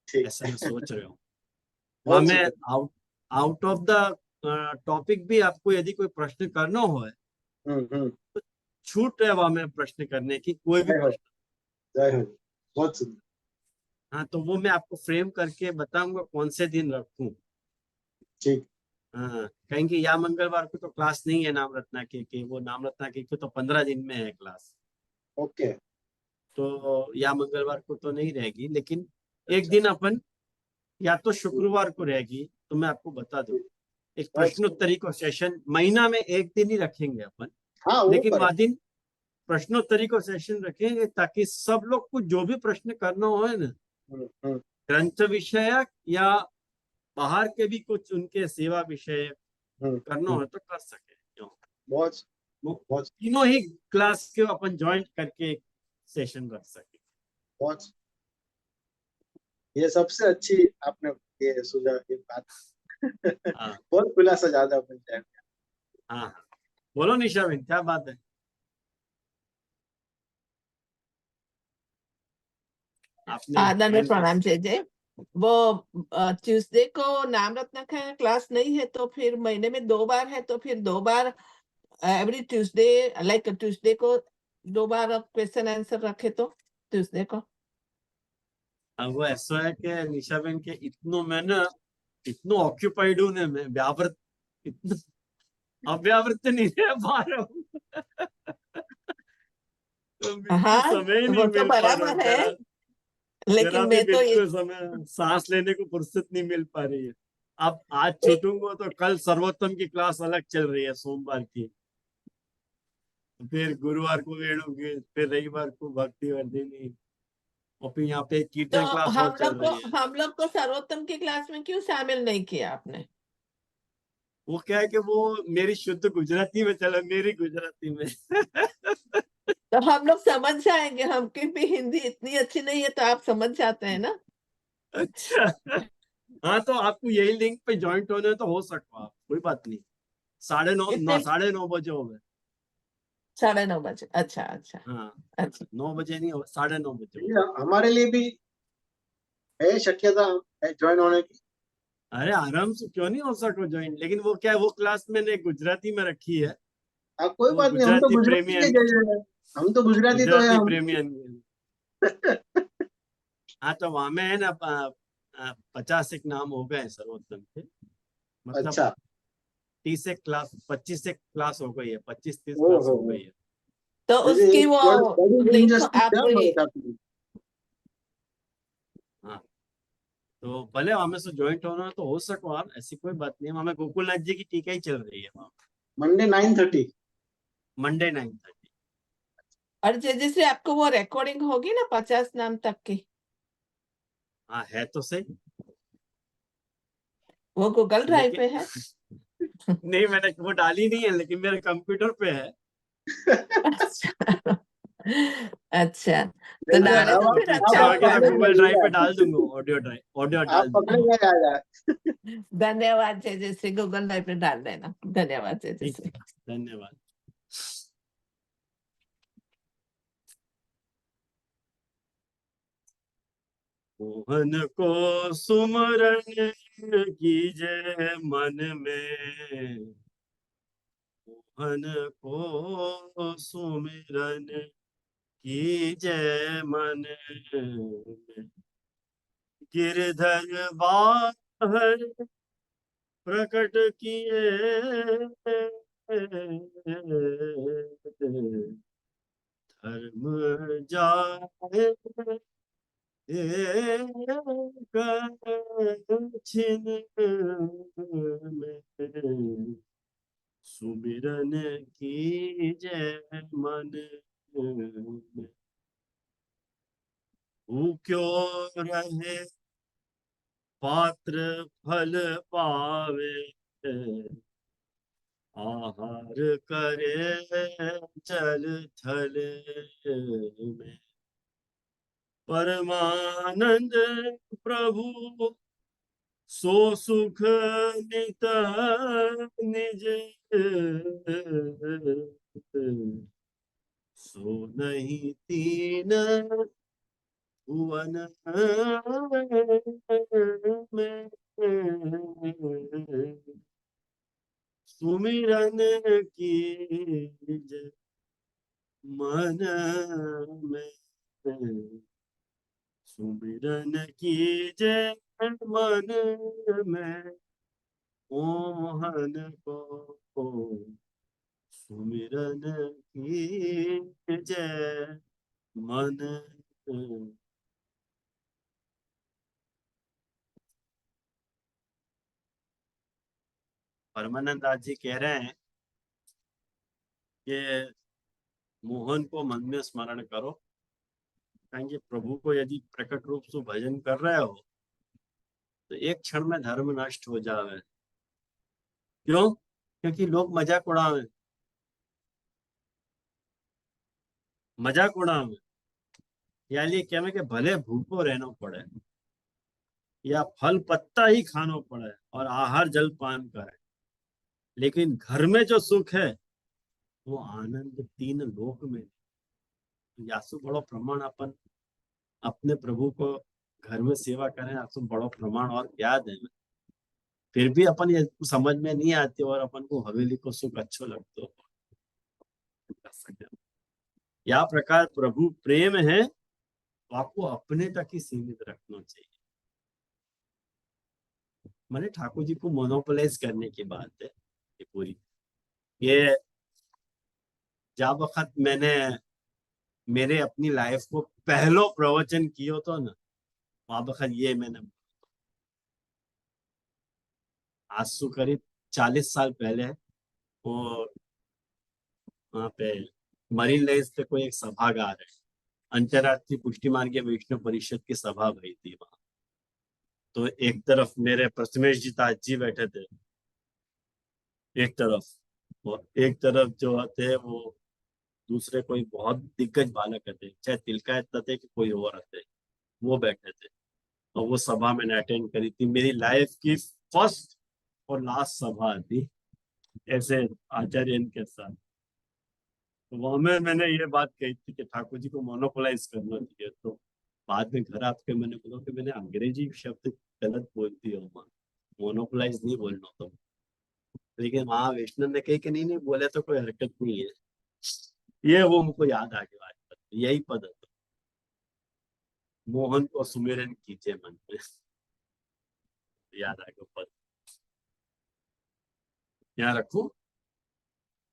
ठीक ऐसा मैं सोच रहा हूँ वहां बहुत में सुंदर। आउट ऑफ द टॉपिक भी आपको यदि कोई प्रश्न करना हो हम्म। छूट है वहां में प्रश्न करने की कोई भी जय हो, प्रश्न जय हो। बहुत सुंदर। हाँ तो वो मैं आपको फ्रेम करके बताऊंगा कौन से दिन रखूं ठीक। हाँ कहेंगे या मंगलवार को तो क्लास नहीं है नाम रत्ना की वो नाम रत्ना की तो 15 दिन में है क्लास ओके। तो या मंगलवार को तो नहीं रहेगी लेकिन एक अच्छा। दिन अपन या तो शुक्रवार को रहेगी तो मैं आपको बता दूं ठीक। एक बहुत सुंदर। प्रश्नोत्तरी को सेशन महीना में एक दिन ही रखेंगे अपन हाँ वो लेकिन पर। वह दिन प्रश्नोत्तरी को सेशन रखेंगे ताकि सब लोग को जो भी प्रश्न करना हो है ना हम्म। ग्रंथ विषयक या बाहर के भी कुछ उनके सेवा विषय करना हम्म। हो तो कर सके क्यों बहुत वो बहुत तीनों ही क्लास के अपन ज्वाइन करके एक सेशन रख सके बहुत। ये सबसे अच्छी आपने ये सुझाव ये बात। हाँ बहुत खुलासा ज्यादा बन जाएगा। हाँ हाँ बोलो निशा बहन क्या बात है आपने धन्यवाद hand raise प्रणाम जय जय। वो ट्यूसडे को नाम रत्न का क्लास नहीं है तो फिर महीने में 2 बार है तो फिर 2 बार एवरी ट्यूसडे लाइक ट्यूसडे को 2 बार क्वेश्चन आंसर रखे तो ट्यूसडे को अब वो ऐसा है कि निशा बहन के इतनो मैं ना इतनो ऑक्यूपाइड हूँ ना मैं व्यावृत इतना अव्यावृत नहीं रह पा रहा हूँ तो बिल्कुल हाँ समय ही नहीं वो तो मिल पा रहा हूँ बराबर है जरा जरा लेकिन भी मैं तो बिल्कुल समय सांस लेने को फुर्सत नहीं मिल पा रही है अब आज छूटूंगा तो कल सर्वोत्तम की क्लास अलग चल रही है सोमवार की फिर गुरुवार को वेणु की फिर रविवार को भक्ति वर्धिनी और फिर यहाँ पे तो कीर्तन क्लास और चल रही है हम लोग को सर्वोत्तम की क्लास में क्यों शामिल नहीं किया आपने? वो क्या है कि वो मेरी शुद्ध गुजराती में चला मेरी गुजराती में तो हम लोग समझ जाएंगे हमकी भी हिंदी इतनी अच्छी नहीं है तो आप समझ जाते हैं ना। अच्छा हाँ तो आपको यही लिंक पे ज्वाइंट होने हैं तो हो सकता आप कोई बात नहीं 9:30 कितने 9:30 हो गए 9:30 बजे अच्छा अच्छा हाँ अच्छा 9 बजे नहीं 9:30 हो ये हमारे लिए भी है शक्यता ज्वाइन होने की। अरे आराम से क्यों नहीं हो सको ज्वाइन लेकिन वो क्या है वो क्लास मैंने गुजराती में रखी है कोई वो बात नहीं, हम तो गुजराती गुजराती के प्रेमी जरिए हैं। हम तो गुजराती तो है गुजराती हम। प्रेमी हाँ तो वहां में है ना 50 एक नाम हो गए सर्वोत्तम के मतलब अच्छा। 30 एक क्लास 25 एक क्लास हो गई है 25-30 ओ क्लास हो हो। गई है तो मुझे उसकी एक वो बड़ी लिंक दिलचस्पी आप क्या हमारे साथ में। हाँ तो भले हमें से ज्वाइंट होना तो हो सको आप ऐसी कोई बात नहीं है हमें गोकुलनाथ जी की टीका ही चल रही है वहाँ मंडे 9:30। मंडे 9:30 और जैसे आपको वो रिकॉर्डिंग होगी ना 50 नाम तक की हाँ है तो सही वो गूगल ड्राइव लेकिन पे है। नहीं मैंने वो डाली नहीं है लेकिन मेरे कंप्यूटर पे है अच्छा अच्छा तो देखिए डाले तो तो फिर इच्छा अच्छा होगी होगा। तो पकड़े गूगल ड्राइव पे जाइएगा। डाल दूंगा ऑडियो ड्राइव ऑडियो आप डाल पकड़े दूंगा जाइएगा। धन्यवाद जय जय श्री गूगल ड्राइव पे डाल देना धन्यवाद जय जय ठीक श्री। धन्यवाद मोहन को सुमरन कीजे मन में मोहन को सुमिरन कीजे मन में गिरधर बाहर प्रकट किए धर्म जाए छिन में सुमिरन की जय मन में भूख्यो रहे पात्र फल पावे आहार करे जल थल में, परमानंद प्रभु सो सुख नित निज, सो नहीं तीन भुवन में, सुमिरन कीजे मन में, सुमिरन कीजे मन में, मोहन को सुमिरन कीजे मन। परमानंद दास जी कह रहे हैं कि मोहन को मन में स्मरण करो, कहेंगे प्रभु को यदि प्रकट रूप से भजन कर रहे हो तो एक क्षण में धर्म नष्ट हो जावे। क्यों? क्योंकि लोग मजाक उड़ावे, मजाक उड़ावे, या लिए कहवे कि भले भूखो रहना पड़े या फल पत्ता ही खाना पड़े और आहार जल पान करे, लेकिन घर में जो सुख है वो आनंद तीन लोक में। यासु बड़ो प्रमाण अपन अपने प्रभु को घर में सेवा करें, यासु बड़ो प्रमाण और क्या दें। फिर भी अपन ये समझ में नहीं आती और अपन को हवेली को सुख अच्छो लगतो हो। या प्रकार प्रभु प्रेम है तो आपको अपने तक ही सीमित रखना चाहिए। मैंने ठाकुर जी को मोनोपोलाइज करने की बात है ये पूरी। ये जब वक्त मैंने मेरे अपनी लाइफ को पहलो प्रवचन कियो तो ना, वहां वक्त ये मैंने आज से करीब 40 साल पहले वो वहाँ पे मरीन लाइन्स पे कोई एक सभागार है, अंतर्राष्ट्रीय पुष्टि मार्गीय वैष्णव परिषद की सभा भई थी वहां। तो एक तरफ मेरे प्रथमेश जी ताज जी बैठे थे एक तरफ, और एक तरफ जो थे वो दूसरे कोई बहुत दिग्गज बालक थे, चाहे तिलकायत थे कि कोई और थे, वो बैठे थे। और वो सभा मैंने अटेंड करी थी, मेरी लाइफ की फर्स्ट और लास्ट सभा थी ऐसे आचार्य के साथ। तो वहां में मैंने ये बात कही थी कि ठाकुर जी को मोनोपोलाइज करना चाहिए। तो बाद में घर आके मैंने बोला कि मैंने अंग्रेजी शब्द गलत बोलती हूँ, मोनोपोलाइज नहीं बोलना तो। लेकिन वहां वैष्णव ने कही कि नहीं नहीं बोले तो कोई हरकत नहीं है। ये वो मुझको याद आ गया, यही पद है, मोहन को सुमिरन कीजिए मन में, याद आ गया पद। यहाँ रखू।